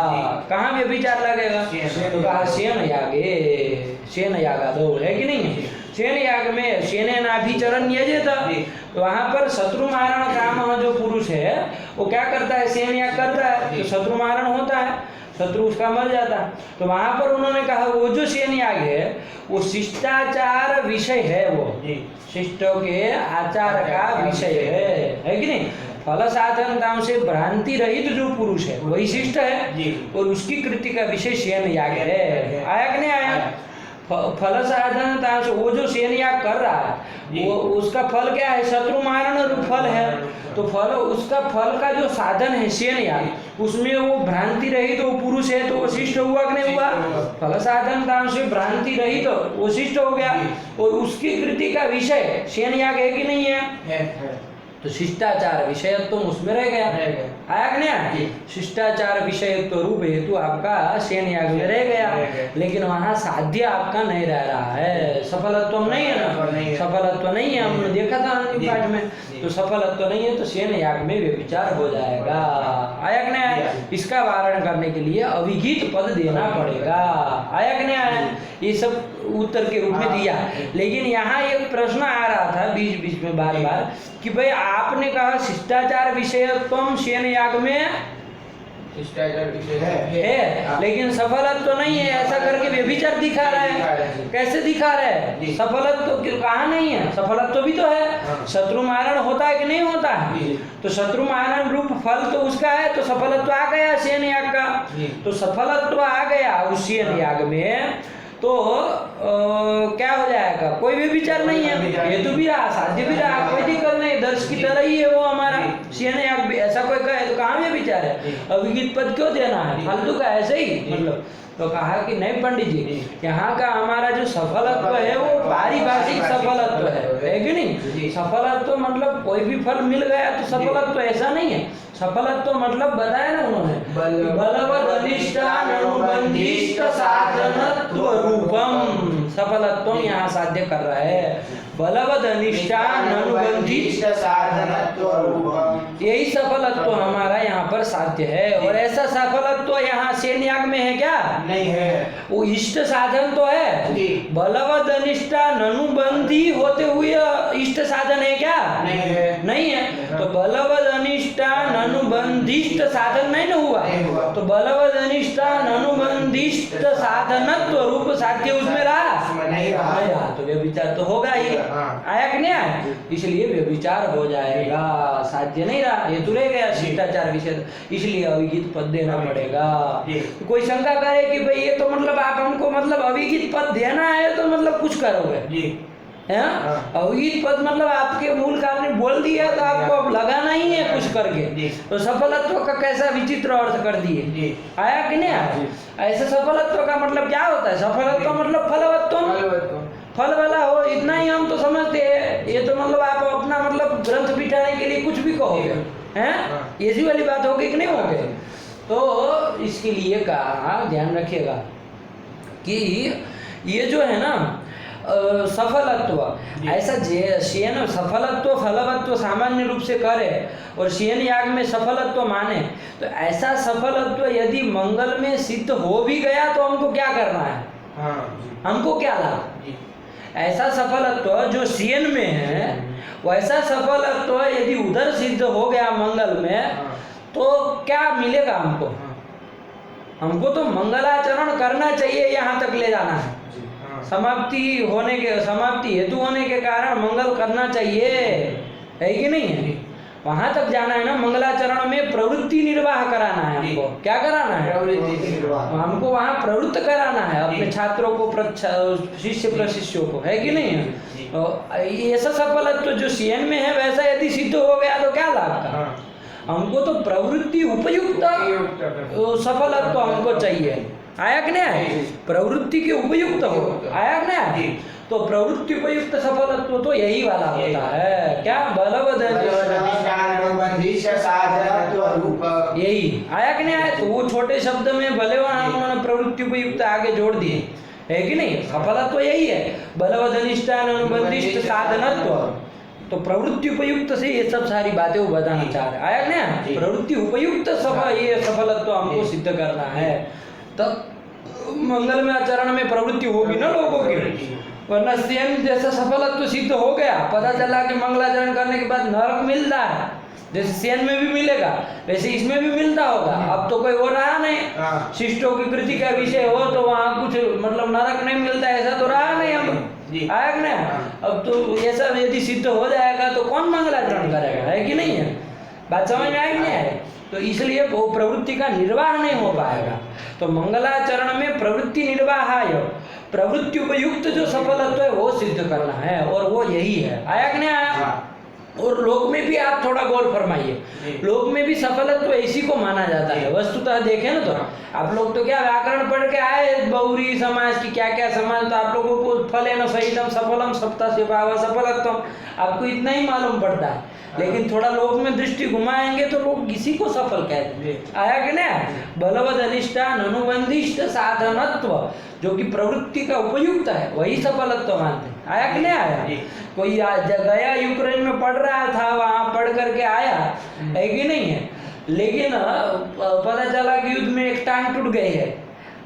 कहाँ व्यभिचार लगेगा? तो कहा शेन यागे, शेन यागा दो, है कि नहीं? शेन याग में शेने नाभिचरण यजेत, तो वहाँ पर शत्रु मारण काम जो पुरुष है वो क्या करता है? शेन याग करता है, तो शत्रु मारण होता है, शत्रु उसका मर जाता है। तो वहां पर उन्होंने कहा वो जो शेन याग है वो शिष्टाचार विषय है, वो शिष्टों के आचार का विषय है कि नहीं? फल साधनताओं से भ्रांति रहित जो पुरुष है वही शिष्ट है और उसकी कृति का विषय शेन याग है। आया कि नहीं आया? फल साधनता से वो जो शेन याग कर रहा है वो उसका फल क्या है? शत्रु मारण रूप फल है। तो फल उसका फल का जो साधन है शेन याग, उसमें वो भ्रांति रहित वो पुरुष है, तो वो शिष्ट हुआ कि नहीं हुआ? फल साधनता से भ्रांति रहित वो शिष्ट हो गया और उसकी कृति का विषय शेन याग है कि नहीं है? तो शिष्टाचार विषयत्व उसमें रह गया। आया कि नहीं आया? शिष्टाचार विषयत्व रूप हेतु आपका शेन याग में रह गया, लेकिन वहाँ साध्य आपका नहीं रह रहा है, सफलत्व नहीं है ना, सफलत्व नहीं है, हमने देखा था पाठ में। तो सफलत्व नहीं है तो शेन याग में व्यभिचार हो जाएगा। आया कि नहीं आया? इसका वारण करने के लिए अभिगीत पद देना पड़ेगा। आया कि नहीं आया? ये सब उत्तर के रूप में दिया, लेकिन यहाँ एक प्रश्न आ रहा था बीच बीच में बार बार कि भाई आपने कहा शिष्टाचार विषयत्वम शेन याग में शिष्टाचार विषय है, लेकिन सफलत्व तो नहीं है, ऐसा करके व्यभिचार दिखा रहा है। कैसे दिखा रहा है? सफलत्व तो कहाँ नहीं है? सफलत्व भी तो है। शत्रु मारण होता है कि नहीं होता है? तो शत्रु मारण रूप फल तो उसका है, तो सफलत्व आ गया शेन याग का। तो सफलत्व आ गया उस शेन याग में, तो क्या हो जाएगा? कोई भी विचार नहीं है, हेतु भी रहा, साध्य भी रहा, कोई दिक्कत नहीं, दर्श की तरह ही है वो हमारा शेन याग भी। ऐसा कोई कहे तो कहाँ में विचार है? अभिगीत पद क्यों देना है? फालतू का ऐसे ही मतलब। तो कहा कि नहीं पंडित जी, यहाँ का हमारा जो सफलत्व है वो पारिभाषिक सफलत्व है कि नहीं? सफलत्व मतलब कोई भी फल मिल गया तो सफलत्व, ऐसा नहीं है। सफलत्व मतलब बताया ना उन्होंने, बलवद अनिष्टान अनुबंधिष्ट साधनत्व रूपम। सफलत्व यहाँ साध्य कर रहा है, बलवद अनिष्टान अनुबंधिष्ट साधनत्व रूपम, यही सफलत्व हमारा यहाँ पर साध्य है। और ऐसा सफलत्व यहाँ शेन याग में है क्या? नहीं है। वो इष्ट साधन तो है, बलवद अनिष्टान अनुबंधी होते हुए इष्ट साधन है क्या? नहीं है। नहीं है। तो बलवद अनिष्टान अनुबंधिष्ट साधन नहीं ना हुआ, तो बलवद अनिष्टान अनुबंधिष्ट साधनत्व रूप साध्य उसमें रहा नहीं रहा, तो व्यभिचार तो होगा ही। आया कि नहीं आया? इसलिए व्यभिचार हो जाएगा, साध्य नहीं रहा, ये तो रह गया शिष्टाचार विषय, इसलिए अभिगीत पद देना पड़ेगा। तो कोई शंका करे कि भाई ये तो मतलब आप हमको मतलब अभिगीत पद देना है तो मतलब कुछ करोगे है? अभिगीत पद मतलब आपके मूल काल ने बोल दिया तो आपको अब लगाना ही है कुछ करके। तो सफलत्व का कैसा विचित्र अर्थ कर दिए। आया कि नहीं आया? ऐसे सफलत्व का मतलब क्या होता है? सफलत्व मतलब फलवत्व, फल वाला हो, इतना ही हम तो समझते हैं। ये तो मतलब आप अपना मतलब ग्रंथ बिठाने के लिए कुछ भी कहोगे हैं, ऐसी वाली बात होगी कि नहीं होगी? तो इसके लिए कहा ध्यान रखिएगा कि ये जो है ना सफलत्व, ऐसा शेन सफलत्व फलवत्व सामान्य रूप से करे और शेन याग में सफलत्व माने, तो ऐसा सफलत्व यदि मंगल में सिद्ध हो भी गया तो हमको क्या करना है? हमको क्या लाभ? ऐसा सफलत्व जो सीएन में है वैसा सफलत्व यदि उधर सिद्ध हो गया मंगल में तो क्या मिलेगा हमको? हमको तो मंगलाचरण करना चाहिए, यहाँ तक ले जाना है। समाप्ति हेतु होने के कारण मंगल करना चाहिए, है कि नहीं है? वहां तक जाना है ना। मंगलाचरण में प्रवृत्ति निर्वाह कराना है हमको। क्या कराना है? प्रवृत्ति निर्वाह। हमको वहाँ प्रवृत्त कराना है अपने छात्रों को, शिष्य प्रशिष्यों को, है कि नहीं है? ऐसा सफलत्व जो सीएन में है वैसा यदि सिद्ध हो गया तो क्या लाभ का? हमको तो प्रवृत्ति उपयुक्त सफलत्व हमको चाहिए। आया कि नहीं आया? प्रवृत्ति के उपयुक्त हो, आया कि नहीं आया? तो प्रवृत्ति उपयुक्त सफलत्व तो यही वाला होता है। क्या? यही आया कि नहीं आया? तो वो छोटे शब्द में भले वहां उन्होंने प्रवृत्ति उपयुक्त आगे जोड़ दिए, है कि नहीं? सफलत्व यही है, बलवद अनिष्टान अनुबंधिष्ट साधनत्व। तो प्रवृत्ति उपयुक्त से ये सब सारी बातें वो बताना चाह रहे। आया ना? प्रवृत्ति उपयुक्त ये सफलत्व हमको सिद्ध करना है, तब मंगल में आचरण में प्रवृत्ति होगी ना लोगों की। वरना सीएन जैसा सफलत्व सिद्ध हो गया, पता चला कि मंगलाचरण करने के बाद नरक मिलता है, जैसे सीएन में भी मिलेगा वैसे इसमें भी मिलता होगा। अब तो कोई हो रहा नहीं, शिष्टों की कृति का विषय हो तो वहाँ कुछ मतलब नरक नहीं मिलता, ऐसा तो रहा नहीं। अब आया ना? अब तो ऐसा यदि सिद्ध हो जाएगा तो कौन मंगलाचरण करेगा, है कि नहीं है? बात समझ में आई नहीं है? तो इसलिए वो प्रवृत्ति का निर्वाह नहीं हो पाएगा। तो मंगलाचरण में प्रवृत्ति निर्वाहाय, प्रवृत्ति उपयुक्त जो सफलत्व है वो सिद्ध करना है, और वो यही है। आया कि नहीं आया? और लोक में भी आप थोड़ा गौर फरमाइए, लोक में भी सफलत्व इसी को माना जाता है। वस्तुतः देखें ना तो आप लोग तो क्या व्याकरण पढ़ के आए, बहुरी समाज की क्या क्या समाज, तो आप लोगों को फलेन सहितम सफलम सप्तस्य से भाव सफलत्वम, आपको इतना ही मालूम पड़ता है। लेकिन थोड़ा लोक में दृष्टि घुमाएंगे तो लोग इसी को सफल कहते हैं। आया कि नहीं? बलवद अनिष्टान अनुबंधिष्ट साधनत्व, जो कि प्रवृत्ति का उपयुक्त है, वही सफलत्व मानते हैं। आया कि नहीं आया? कोई गया यूक्रेन में पढ़ रहा था, वहां पढ़ करके आया, है कि नहीं है? लेकिन पता चला कि युद्ध में एक टांग टूट गई है,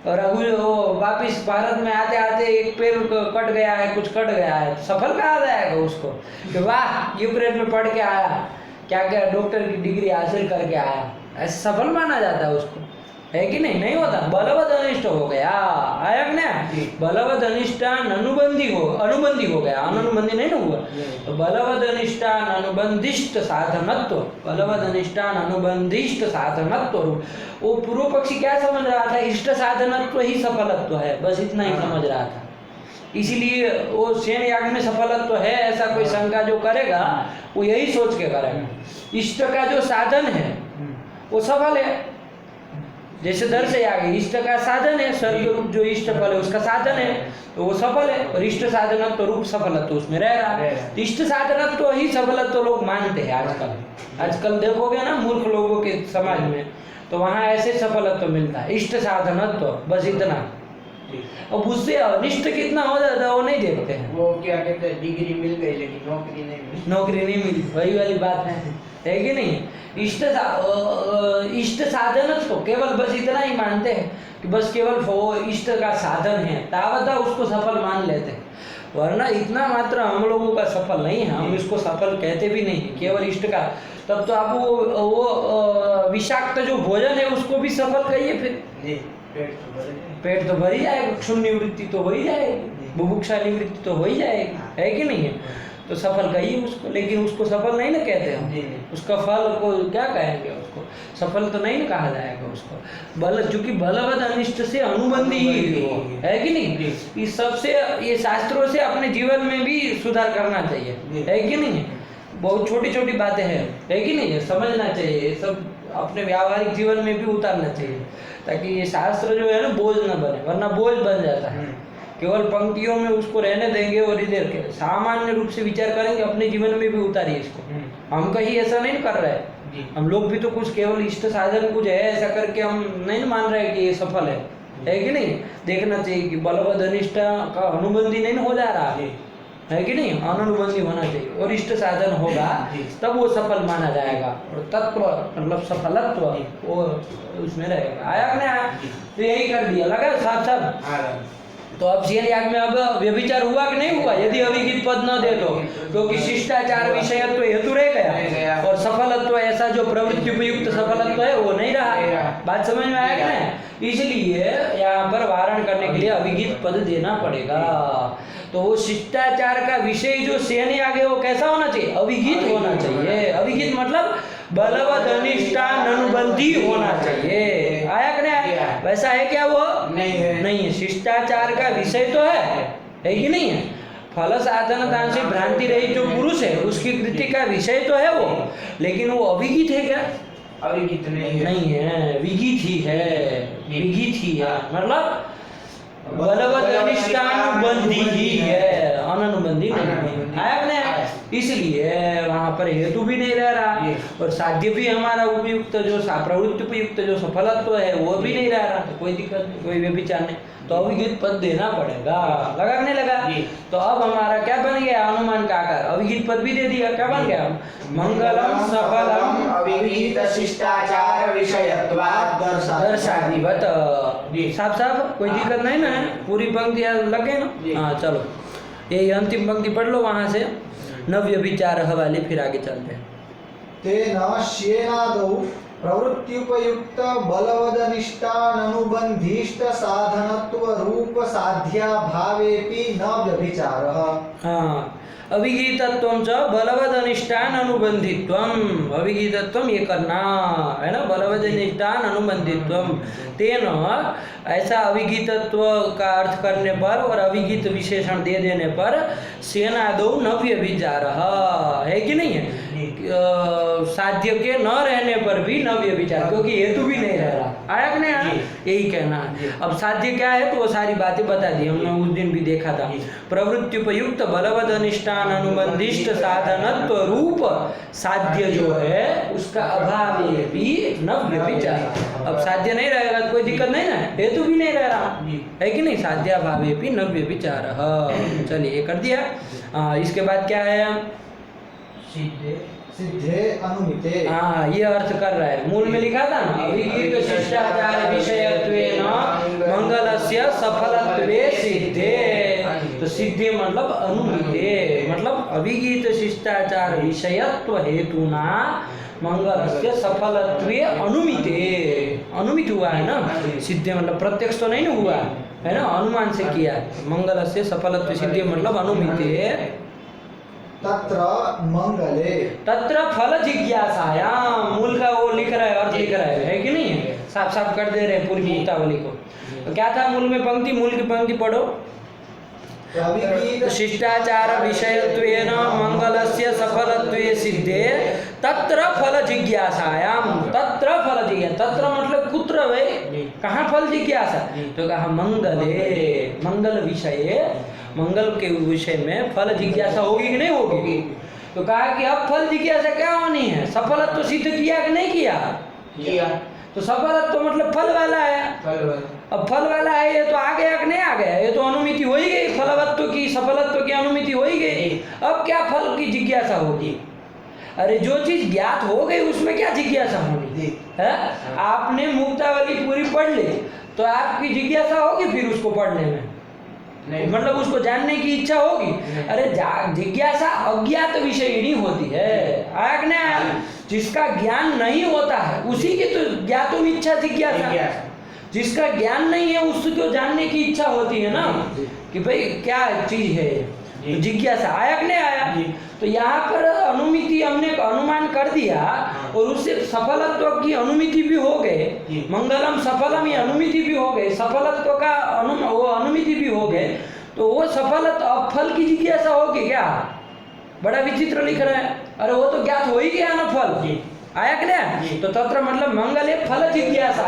और वो वापिस भारत में आते आते एक पैर कट गया है, कुछ कट गया है, सफल कहा जाएगा उसको कि वाह यूक्रेन में पढ़ के आया, क्या क्या डॉक्टर की डिग्री हासिल करके आया, ऐसा सफल माना जाता है उसको, है कि नहीं? नहीं होता। बलवद अनिष्ट हो गया, आया कि नहीं? बलवद अनिष्टान अनुबंधी हो गया, अनुबंधी नहीं ना हुआ। तो बलवद अनिष्टान अनुबंधिष्ट साधनत्व, बलवद अनिष्टान अनुबंधिष्ट साधनत्व। वो पूर्व पक्षी क्या समझ रहा था? इष्ट साधनत्व ही सफलत्व है, बस इतना ही समझ रहा था। इसीलिए वो सेन याग में सफलत्व है ऐसा कोई शंका जो करेगा वो यही सोच के करेगा। इष्ट का जो साधन है वो सफल है, जैसे दर से आगे इष्ट का साधन है, स्वर्ग रूप जो इष्ट फल है उसका साधन है, तो वो सफल है। और इष्ट साधनत्व रूप सफलत्व उसमें रह रहा है। इष्ट साधनत्व ही सफलत्व लोग मानते हैं आजकल। आजकल देखोगे ना मूर्ख लोगों के समाज में, तो वहाँ ऐसे सफलत्व मिलता है, इष्ट साधनत्व, बस इतना। अब उससे अनिष्ट कितना हो जाता है वो नहीं देखते हैं। वो क्या कहते हैं, डिग्री मिल गई लेकिन नौकरी नहीं मिली, वही वाली बात है कि नहीं? इष्ट साधनत्व केवल बस इतना ही मानते हैं कि बस केवल वो इष्ट का साधन है, तावता उसको सफल मान लेते हैं। वरना इतना मात्र हम लोगों का सफल नहीं है, हम इसको सफल कहते भी नहीं, केवल इष्ट का। तब तो आप वो विषाक्त जो भोजन है उसको भी सफल कहिए फिर। पेट तो भर ही जाएगा, क्षुण निवृत्ति तो हो ही जाएगी, बुभुक्षा निवृत्ति तो हो ही जाएगी, है कि नहीं है? तो सफल कहिए उसको, लेकिन उसको सफल नहीं ना कहते हम। उसका फल को क्या कहेंगे? उसको सफल तो नहीं ना कहा जाएगा उसको। बल चूंकि बलवद अनिष्ट से अनुबंधी ही हो, है कि नहीं? इस सबसे ये शास्त्रों से अपने जीवन में भी सुधार करना चाहिए, है कि नहीं? बहुत छोटी छोटी बातें हैं, है कि नहीं? समझना चाहिए, सब अपने व्यावहारिक जीवन में भी उतारना चाहिए, ताकि ये शास्त्र जो है ना बोझ न बने, वरना बोझ बन जाता है। केवल पंक्तियों में उसको रहने देंगे और इधर के सामान्य रूप से विचार करेंगे, अपने जीवन में भी उतारिए इसको। हम कहीं ऐसा नहीं कर रहे हैं, हम लोग भी तो कुछ केवल इष्ट साधन कुछ है ऐसा करके हम नहीं मान रहे कि ये सफल है कि नहीं? देखना चाहिए कि बलवद अनिष्ट का अनुबंधी नहीं हो जा रहा है कि नहीं? अनुबंधी होना चाहिए, और इष्ट साधन होगा तब वो सफल माना जाएगा, और तत्व मतलब सफलत्व वो उसमें रहेगा। आया कि नहीं? तो यही कर दिया, लगा साथ साथ। तो अब सेन याग में अब व्यभिचार हुआ कि नहीं हुआ यदि अविहित पद न दे तो, क्योंकि शिष्टाचार विषयत्व हेतु रह गया और सफलत्व ऐसा जो प्रवृत्ति उपयुक्त सफलत्व है वो नहीं रहा। बात समझ में आया कि नहीं? इसलिए यहाँ पर वारण करने के लिए अविहित पद देना पड़ेगा। तो वो शिष्टाचार का विषय जो सेन याग है वो कैसा होना चाहिए? अविहित होना चाहिए। अविहित मतलब बलवद अनिष्टान अनुबंधी होना चाहिए। आया कि नहीं आया? वैसा है क्या वो? नहीं है। नहीं है। शिष्टाचार का विषय तो है कि नहीं है? फल साधनता से भ्रांति रही जो पुरुष है उसकी कृति का विषय तो है वो, लेकिन वो अविहित है क्या? अविहित नहीं है। नहीं है, विहित ही है। विहित ही है मतलब बलवद अनिष्टानुबंधी ही है, अननुबंधी नहीं। आया कि नहीं? इसलिए वहां पर हेतु भी नहीं रह रहा और साध्य भी हमारा उपयुक्त जो प्रवृत्ति उपयुक्त जो सफलत्व है वो भी नहीं रह रहा। तो कोई दिक्कत नहीं, कोई व्यभिचार नहीं। तो अविहित पद देना पड़ेगा। लगा कि नहीं लगा? तो अब हमारा क्या बन गया? अनुमान का आकार। अविहित पद भी दे दिया, क्या बन गया? मंगलम सफलम अविहित शिष्टाचार विषयत्वात् दर्शादिवत। साफ साफ कोई दिक्कत नहीं ना? पूरी पंक्ति लगे ना? हाँ चलो, ये अंतिम पंक्ति पढ़ लो वहां से, नव्य विचार वाली, फिर आगे चलते हैं। तेन श्येनादौ प्रवृत्त्युपयुक्त बलवदनिष्टाननुबन्धिष्ट साधनत्व रूप साध्या भावेपि न व्यभिचारः। हाँ, अभिगीतत्वं च बलवद अनिष्टान अनुबंधित्वम। अभिगीतत्वम ये करना है ना, बलवद अनिष्टान अनुबंधित्वम। तेन ऐसा अभिगीतत्व का अर्थ करने पर और अभिगीत विशेषण दे देने पर सेनादौ न व्यभिचारः है कि नहीं है? साध्य के न रहने पर भी न व्यभिचार, क्योंकि हेतु भी नहीं रह रहा। आया कि नहीं आया? यही कहना है। अब साध्य क्या है तो वो सारी बातें बता दी हमने, उस दिन भी देखा था। प्रवृत्त्युपयुक्त बलवद अनिष्टान अनुबंधिष्ट साधनत्व रूप साध्य जो है उसका अभाव ये भी न व्यभिचार। अब साध्य नहीं रहेगा तो कोई दिक्कत नहीं ना, हेतु भी नहीं रह रहा है कि नहीं? साध्याभावे भी न व्यभिचार। चलिए ये कर दिया। इसके बाद क्या है? सिद्धे अनुमिते। हाँ, ये अर्थ कर रहा है। मूल में लिखा था ना, अभिगीत शिष्टाचार विषयत्वेन मंगलस्य सफलत्वे सिद्धे। तो सिद्धे मतलब अनुमिते, मतलब अभिगीत शिष्टाचार विषयत्व हेतुना मंगलस्य सफलत्वे अनुमिते। अनुमित हुआ है ना? सिद्धे मतलब प्रत्यक्ष तो नहीं हुआ है ना, अनुमान से किया। मंगलस्य सफलत्वे सिद्धे मतलब अनुमिते। तत्र मंगले तत्र फल जिज्ञासायाम, मूल का वो लिख रहा है, अर्थ लिख रहा है कि नहीं है? साफ साफ कर दे रहे हैं पूरी मुक्तावली को। तो क्या था मूल में पंक्ति? मूल की पंक्ति पढ़ो। शिष्टाचार विषयत्वेन मंगलस्य सफलत्वे सिद्धे तत्र फल जिज्ञासायाम। तत्र फल जिज्ञासा, तत्र मतलब कुत्र वे, कहाँ फल जिज्ञासा? तो कहा मंगले, मंगल विषय, मंगल के विषय में फल जिज्ञासा होगी कि नहीं होगी? तो कहा कि अब फल जिज्ञासा क्या होनी है? सफलत्व सिद्ध किया कि नहीं किया? किया। तो सफलत्व मतलब फल वाला है। अब फल वाला है, ये तो आ गया कि नहीं आ गया? ये तो अनुमिति हो ही गई, फलवत्व की सफलत्व की अनुमिति हो ही गई। अब क्या फल की जिज्ञासा होगी? अरे जो चीज ज्ञात हो गई उसमें क्या जिज्ञासा होगी है? आपने मुक्तावली पूरी पढ़ ली तो आपकी जिज्ञासा होगी फिर उसको पढ़ने में? नहीं, मतलब उसको जानने की इच्छा होगी। अरे जिज्ञासा अज्ञात विषय नहीं होती है। आया कि नहीं? जिसका ज्ञान नहीं होता है उसी की तो ज्ञातुम इच्छा जिज्ञासा। जिसका ज्ञान नहीं है उसको जानने की इच्छा होती है ना, कि भाई क्या चीज है, तो जिज्ञासा। आया कि नहीं आया? तो यहाँ पर अनुमिति हमने अनुमान कर दिया और उससे सफलत्व की अनुमिति भी हो गए। मंगलम सफलम ये अनुमिति भी हो गए, सफलत्व का वो अनुमिति भी हो गए। तो वो सफलत्व अब फल की जिज्ञासा होगी क्या? बड़ा विचित्र लिख रहा है। अरे वो तो ज्ञात हो ही गया ना फल। आया कि नहीं? तो तत्र मतलब मंगल है फल जिज्ञासा।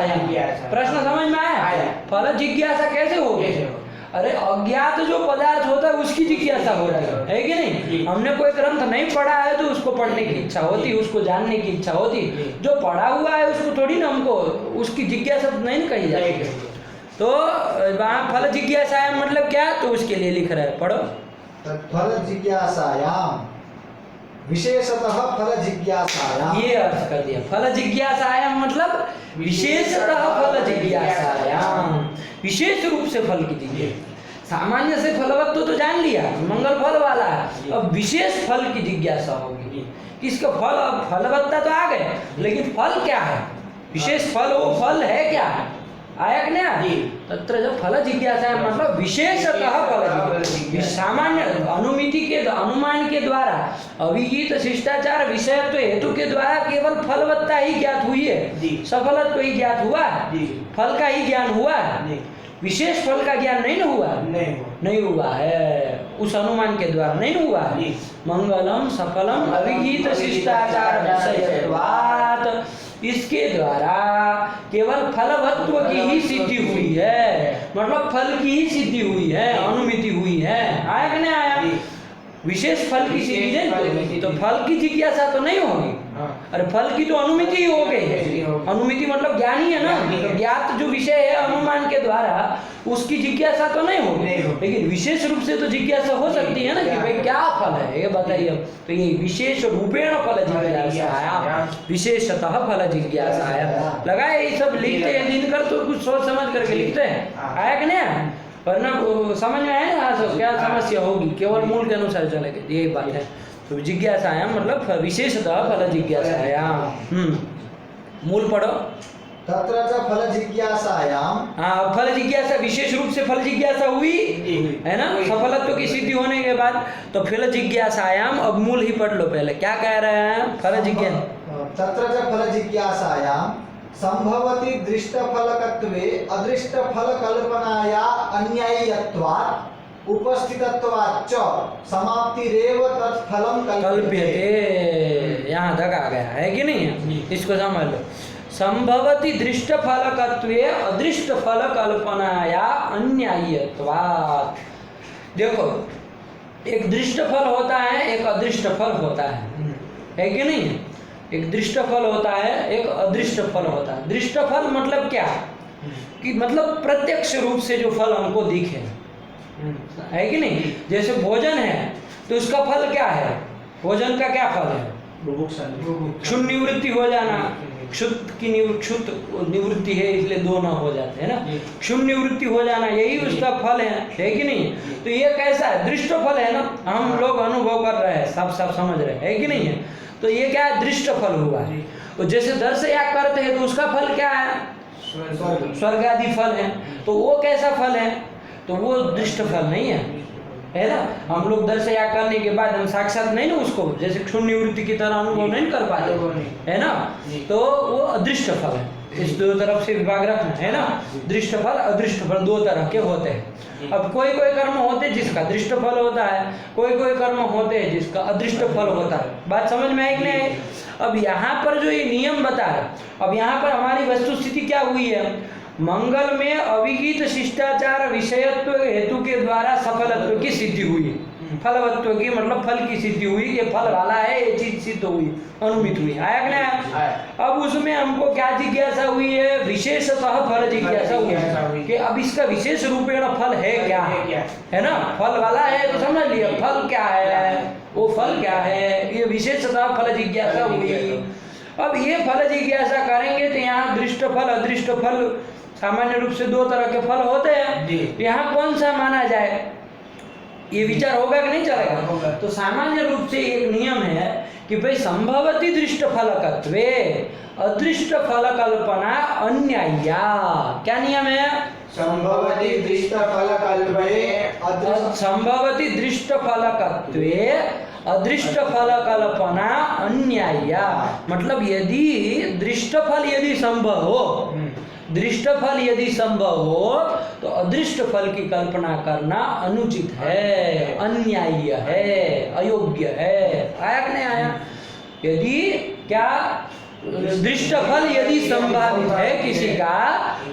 प्रश्न समझ में आया? फल जिज्ञासा कैसे होगी? अरे अज्ञात जो पदार्थ होता है उसकी जिज्ञासा हो रही है कि नहीं? हमने कोई ग्रंथ नहीं पढ़ा है तो उसको पढ़ने की इच्छा होती, उसको जानने की इच्छा होती। जो पढ़ा हुआ है उसको थोड़ी ना हमको उसकी जिज्ञासा नहीं कही जाती। तो वहाँ फल जिज्ञासा मतलब क्या? तो उसके लिए लिख रहा है, पढ़ो। फल जिज्ञासायाम विशेषतः फल जिज्ञासायाम, ये अर्थ कर दिया। फल जिज्ञासायाम मतलब विशेषतः फल जिज्ञासायाम, विशेष रूप से फल की जिज्ञासा। सामान्य से फलवत्व तो जान लिया, मंगल फल वाला है। अब विशेष फल की जिज्ञासा होगी कि इसका फल, अब फलवत्ता तो आ गए, लेकिन फल क्या है, विशेष फल, वो फल है क्या, आया कि नहीं? तत्र जब फल जिज्ञासा है मतलब विशेषतः फल जिज्ञासा। सामान्य अनुमिति के अनुमान के द्वारा, अभिहित शिष्टाचार विषयत्व हेतु के द्वारा केवल फलवत्ता ही ज्ञात हुई है, सफलत्व ही ज्ञात हुआ है, फल का ही ज्ञान हुआ है, विशेष फल का ज्ञान नहीं हुआ, नहीं हुआ है, उस अनुमान के द्वारा नहीं हुआ है। मंगलम सफलम अभिहित शिष्टाचार विषयत्वात्, इसके द्वारा केवल फलवत्व की ही सिद्धि हुई है, मतलब फल की ही सिद्धि हुई है, अनुमिति हुई है, आया कि नहीं आया? विशेष फल की सिद्धि नहीं, तो फल की जिज्ञासा तो नहीं होगी। अरे फल की तो अनुमिति ही हो गई, अनुमिति मतलब ज्ञान ही है ना, तो ज्ञात जो विषय है अनुमान के द्वारा उसकी जिज्ञासा तो नहीं होगी, लेकिन विशेष रूप से तो जिज्ञासा हो सकती है ना कि भाई क्या फल है ये बताइए। तो ये विशेष रूपेण फल जिज्ञासा आया, विशेषतः फल जिज्ञासा आया, लगाए ये सब लिखते हैं दिनकर तो कुछ सोच समझ करके लिखते हैं, आया कि नहीं? वरना समझ में आया ना सब क्या समस्या होगी, केवल मूल के अनुसार चलेंगे, यही बात है। तो जिज्ञासा आया मतलब विशेषतः फल जिज्ञासा आया। मूल पढ़ो। तत्र च फल जिज्ञासायाम, हाँ, फल जिज्ञासा विशेष रूप से फल जिज्ञासा हुई है ना, सफलत्व की सिद्धि होने के बाद। तो फल जिज्ञासायाम, अब मूल ही पढ़ लो पहले, क्या कह रहे हैं? फल जिज्ञासा, तत्र च फल जिज्ञासायाम संभवति दृष्टफलकत्वे अदृष्टफलकल्पनाया अन्याय्यत्वात् उपस्थितत्वाच्च समाप्तिरेव तत्फलं कल्प्यते। यहाँ तक आ गया है कि नहीं है? इसको समझ लो। संभवति दृष्ट फलकत्वे अदृष्ट फल कल्पनाया अन्याय्यत्वात्। देखो, एक दृष्ट फल होता है, एक अदृष्ट फल होता है कि नहीं? एक दृष्ट फल होता है, एक अदृष्ट फल होता है। दृष्ट फल मतलब क्या कि मतलब प्रत्यक्ष रूप से जो फल हमको दिखे, है कि नहीं? जैसे भोजन है तो उसका फल क्या है? भोजन का क्या फल है? क्षुण निवृत्ति हो जाना, क्षुत की क्षुत निवृत्ति है इसलिए दो न हो जाते हैं ना, क्षुण निवृत्ति हो जाना, यही उसका फल है कि नहीं? तो ये कैसा है? दृष्ट फल है ना, हम लोग अनुभव कर रहे हैं, सब समझ रहे हैं कि नहीं है? तो ये क्या है? दृष्ट फल हुआ है। तो जैसे दर्श याग करते हैं तो उसका फल क्या है? स्वर्ग आदि फल है। तो वो कैसा फल है? तो वो दृष्ट फल नहीं है ना? हम लोग दर्श याग करने के बाद हम साक्षात नहीं ना उसको जैसे क्षुण निवृत्ति की तरह अनुभव नहीं कर पाते, है ना? तो वो अदृष्ट फल है। इस दो तरफ से विभाग रखना है ना, दृष्ट फल अदृष्ट फल दो तरह के होते हैं। अब कोई कोई कर्म होते हैं जिसका दृष्ट फल होता है, कोई कोई कर्म होते हैं जिसका अदृष्ट फल होता है। बात समझ में आई कि नहीं? अब यहाँ पर जो ये नियम बता है, अब यहाँ पर हमारी वस्तु स्थिति क्या हुई है? मंगल में अभिहित शिष्टाचार विषयत्व हेतु के द्वारा सफलत्व की सिद्धि हुई, फलवत्व की मतलब फल की सिद्धि हुई, ये फल वाला है, ये चीज सिद्ध हुई, अनुमित हुई, आया कि नहीं? अब उसमें हमको क्या जिज्ञासा हुई है? विशेषतः फल जिज्ञासा हुई कि अब इसका विशेष रूपेण फल है क्या, है ना? फल वाला है तो समझ लिया, फल क्या है, वो फल क्या है, ये विशेषतः फल जिज्ञासा हुई। अब ये फल जिज्ञासा करेंगे तो यहाँ दृष्ट फल अदृष्ट फल सामान्य रूप से दो तरह के फल होते हैं, यहाँ कौन सा माना जाए ये विचार होगा कि नहीं चलेगा? तो सामान्य रूप से एक नियम है कि भाई संभवति दृष्ट फलकत्वे अदृष्ट फल कल्पना अन्याय्या। क्या नियम है? संभवति दृष्ट फलकल्पये संभवति दृष्ट फलकत्वे अदृष्ट फल कल्पना अन्याय्या। मतलब यदि दृष्ट फल यदि संभव हो, दृष्ट फल यदि संभव हो तो अदृष्ट फल की कल्पना करना अनुचित है, अन्याय्य है, अयोग्य है। आया कि नहीं आया? यदि क्या दृष्ट फल यदि संभावित है किसी का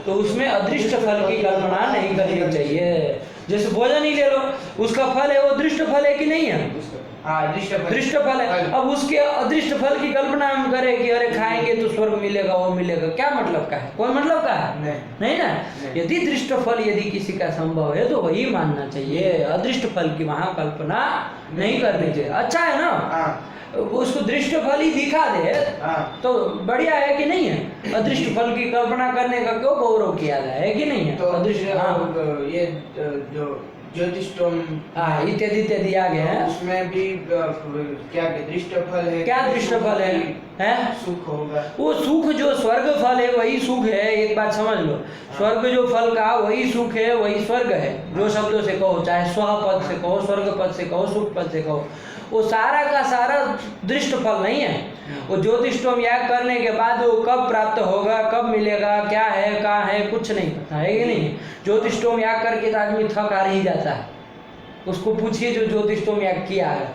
तो उसमें अदृष्ट फल की कल्पना नहीं करनी चाहिए। जैसे भोजन ही ले लो, उसका फल है, वो दृष्ट फल है कि नहीं है? दृष्ट फल है। अब उसके अदृष्ट फल की कल्पना हम करें कि अरे खाएंगे तो स्वर्ग मिलेगा, वो मिलेगा, क्या मतलब का है? कोई मतलब का है? नहीं ना। यदि दृष्ट फल यदि किसी का संभव है तो वही मानना चाहिए, अदृष्ट फल की वहां कल्पना नहीं करनी चाहिए। अच्छा है ना, उसको दृष्ट फल ही दिखा दे तो बढ़िया है कि नहीं है? अदृष्ट फल की कल्पना करने का क्यों गौरव किया जाए, है कि नहीं है? तो अदृष्ट, ये जो ज्योतिष्टोम इत्यादि इत्यादि आ गए हैं। उसमें भी क्या दृष्ट फल है? क्या दृष्ट फल है? हैं? सुख होगा। वो सुख जो स्वर्ग फल है वही सुख है, एक बात समझ लो। स्वर्ग जो फल का वही सुख है, वही स्वर्ग है। जो शब्दों से कहो, चाहे स्व पद से कहो, स्वर्ग पद से कहो, सुख पद से कहो, वो सारा का सारा दृष्ट फल नहीं है। वो ज्योतिष्टोम याग करने के बाद वो कब प्राप्त होगा, कब मिलेगा, क्या है, कहाँ है, कुछ नहीं पता है कि नहीं। ज्योतिष्टोम याग करके तो आदमी थक हार ही जाता है। उसको पूछिए जो ज्योतिष्टोम याग किया है,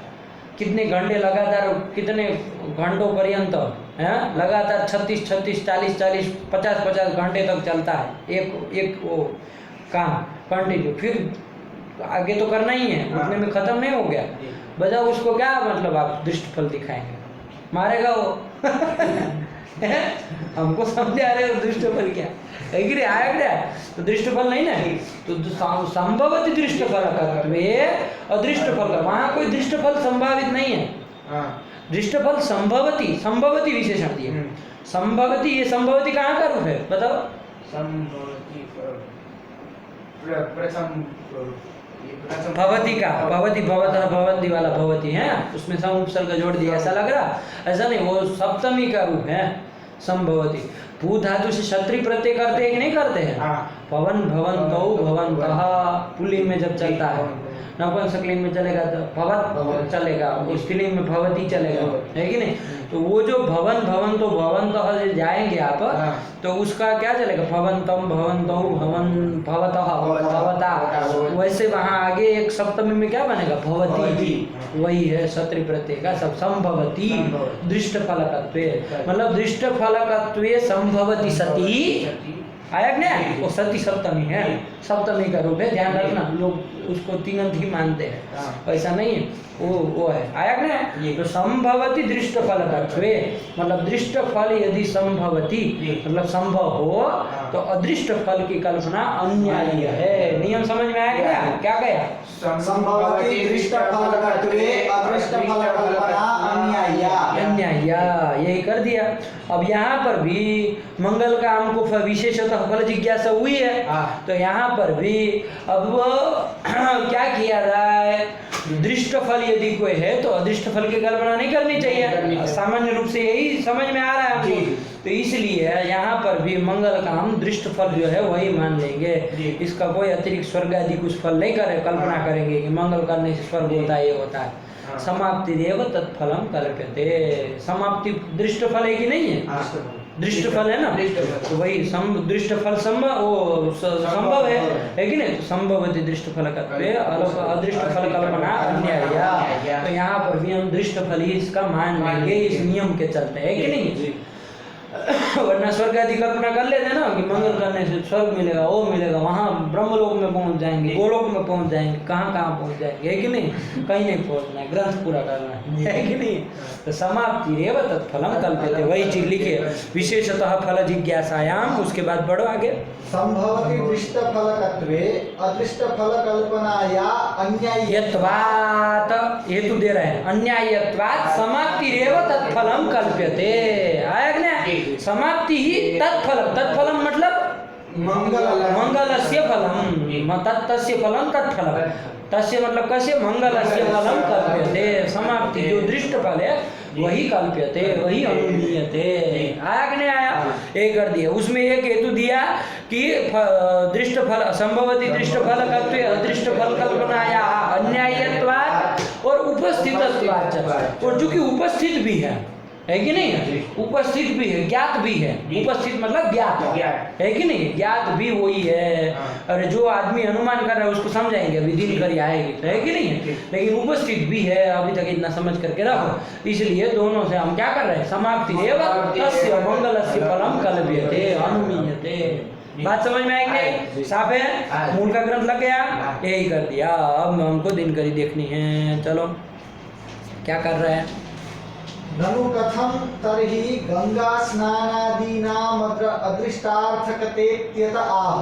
कितने घंटे लगातार, कितने घंटों पर्यंत है लगातार 36, 40, 50 घंटे तक चलता है एक वो काम कंटिन्यू। फिर आगे तो करना ही है, उतने में खत्म नहीं हो गया। बजा उसको क्या मतलब आप दृष्ट फल दिखाएंगे, मारेगा वो हमको समझ आ रहे हो दृष्ट फल क्या है कि नहीं, आया क्या तो दृष्ट फल नहीं ना। तो संभवती दृष्ट फल का अदृष्ट फल का, वहाँ कोई दृष्ट फल संभावित नहीं है। दृष्ट फल संभवती विशेषण दिए। संभवती, ये संभवती कहाँ का रूप है बताओ? संभवती प्रथम भवती का, भवती भवतः भवन्ति वाला भवती है, उसमें सम उपसर्ग जोड़ दिया, ऐसा लग रहा? ऐसा नहीं, वो सप्तमी का रूप है संभवती। भू धातु से क्षत्रिय प्रत्यय करते हैं कि नहीं करते हैं? भवन भवन्तौ भवन्तः पुल्लिंग में जब चलता है, नपुंसकलिंग में चलेगा तो भवत चलेगा, स्त्रीलिंग में भवती चलेगा, है कि नहीं। तो वो जो भवन भवन्तो भवन्तः जाएंगे आप, तो उसका क्या चलेगा? भवन्तम भवन्तौ भवन भवतः भवता। वैसे वहाँ आगे एक सप्तमी में क्या बनेगा? भवती। वही है क्षत्रिय प्रत्यय का सब संभवती दृष्ट फलकत्वे, मतलब दृष्ट फलकत्वे संभवती सती। आया क्या? वो सती सप्तमी है, सप्तमी का रूप है, ध्यान रखना। लोग उसको तिङन्त ही मानते हैं, ऐसा नहीं है, वो है। आया क्या? तो संभवती दृष्ट फलकत्वे, मतलब दृष्ट फल यदि संभवती मतलब संभव हो तो अदृष्ट फल की कल्पना अन्याय्य है। नियम समझ में आया क्या? क्या गया? संभवती दृष्ट फलकत्वे अदृष्ट फल कल्पना अन्याय्य, यही कर दिया। अब यहाँ पर भी मंगल का हमको विशेषतः फल जिज्ञासा हुई है, तो यहाँ पर भी अब क्या किया जाए? दृष्ट फल यदि कोई है तो अदृष्ट फल की कल्पना नहीं करनी चाहिए। सामान्य रूप से यही समझ में आ रहा है हमको। तो इसलिए यहाँ पर भी मंगल का हम दृष्ट फल जो है वही मान लेंगे, इसका कोई अतिरिक्त स्वर्ग आदि कुछ फल नहीं करे, कल्पना करेंगे कि मंगल करने से स्वर्ग होता है, ये होता है। समाप्ति देव तत्फलम कल्प्यते, समाप्ति दृष्ट फल है कि नहीं है? दृष्ट फल है ना, तो वही दृष्ट फल संभव है कि नहीं? तो संभवती दृष्ट फल कत्वे अदृष्ट फल कल्पना अन्याय्य। तो यहाँ पर भी हम दृष्ट फल ही इसका मान लेंगे, इस नियम के चलते है कि नहीं। वरना स्वर्ग आदि कल्पना कर लेते ना कि मंगल करने से स्वर्ग मिलेगा, वो मिलेगा, वहाँ ब्रह्मलोक में पहुँच जाएंगे, गोलोक में पहुँच जाएंगे, कहाँ कहाँ पहुँच जाएंगे, है कि नहीं? कहीं नहीं पहुँचना है, ग्रंथ पूरा करना है कि नहीं। तो समाप्ति रेव तत्फलम कल्प्यते, वही चीज लिखे विशेषतः फल जिज्ञासायाम। उसके बाद बढ़ो आगे। संभवती दृष्ट फलकत्वे अदृष्ट फल कल्पनाया अन्याय्यत्वात्, हेतु दे रहे हैं, अन्याय्यत्वात् समाप्ति रेव तत्फलम कल्प्यते। आया क्या? समाप्ति ही तत्फलम, तत्फलम मतलब मंगलस्य फलम, तस्य फलम तत्फलम, तस्य मतलब कैसे? मंगलस्य फलम कल्प्यते। समाप्ति जो दृष्ट फल है वही कल्प्यते, वही अनुमीयते। आया कि नहीं आया? एक कर दिया। उसमें एक हेतु दिया कि दृष्ट फल संभवती दृष्ट फल कत्वे अदृष्ट फल कल्पनाया अन्याय्यत्वात् और उपस्थितत्वात्, और चूंकि उपस्थित भी है कि नहीं? उपस्थित भी है, ज्ञात भी है। उपस्थित मतलब ज्ञात है कि नहीं? ज्ञात भी वही है। और जो आदमी अनुमान कर रहा है उसको समझाएंगे अभी दिन कर आएगी, है कि नहीं? लेकिन उपस्थित भी है, अभी तक इतना समझ करके रखो। इसलिए दोनों से हम क्या कर रहे हैं? समाप्ति रेव तस्य मंगलस्य फलम कल्प्यते अनुमीयते। बात समझ में आएंगे? साफ है? मूल का ग्रंथ लग गया, यही कर दिया। अब हमको दिनकरी देखनी है। चलो क्या कर रहे हैं? ननु कथम तर्हि गंगा स्नानादीनाम अदृष्टार्थकतेत्यत आह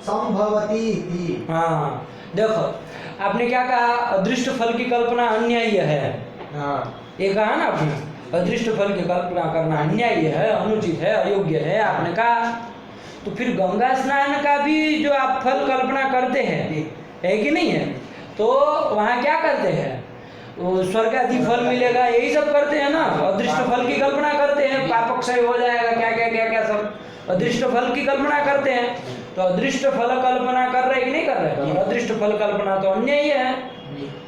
संभवती इति। हाँ देखो, आपने क्या कहा? अदृष्ट फल की कल्पना अन्याय्य है। ये कहा ना आपने, अदृष्ट फल की कल्पना करना अन्याय्य है, अनुचित है, अयोग्य है, आपने कहा। तो फिर गंगा स्नान का भी जो आप फल कल्पना करते हैं है कि नहीं है? तो वहाँ क्या करते हैं, वो स्वर्ग आदि फल मिलेगा, यही सब करते हैं ना। अदृष्ट फल की कल्पना करते हैं, पाप क्षय हो जाएगा, क्या क्या क्या क्या सब अदृष्ट फल की कल्पना करते हैं। तो अदृष्ट फल कल्पना कर रहे कि नहीं कर रहे? अदृष्ट फल कल्पना तो अन्यायी है।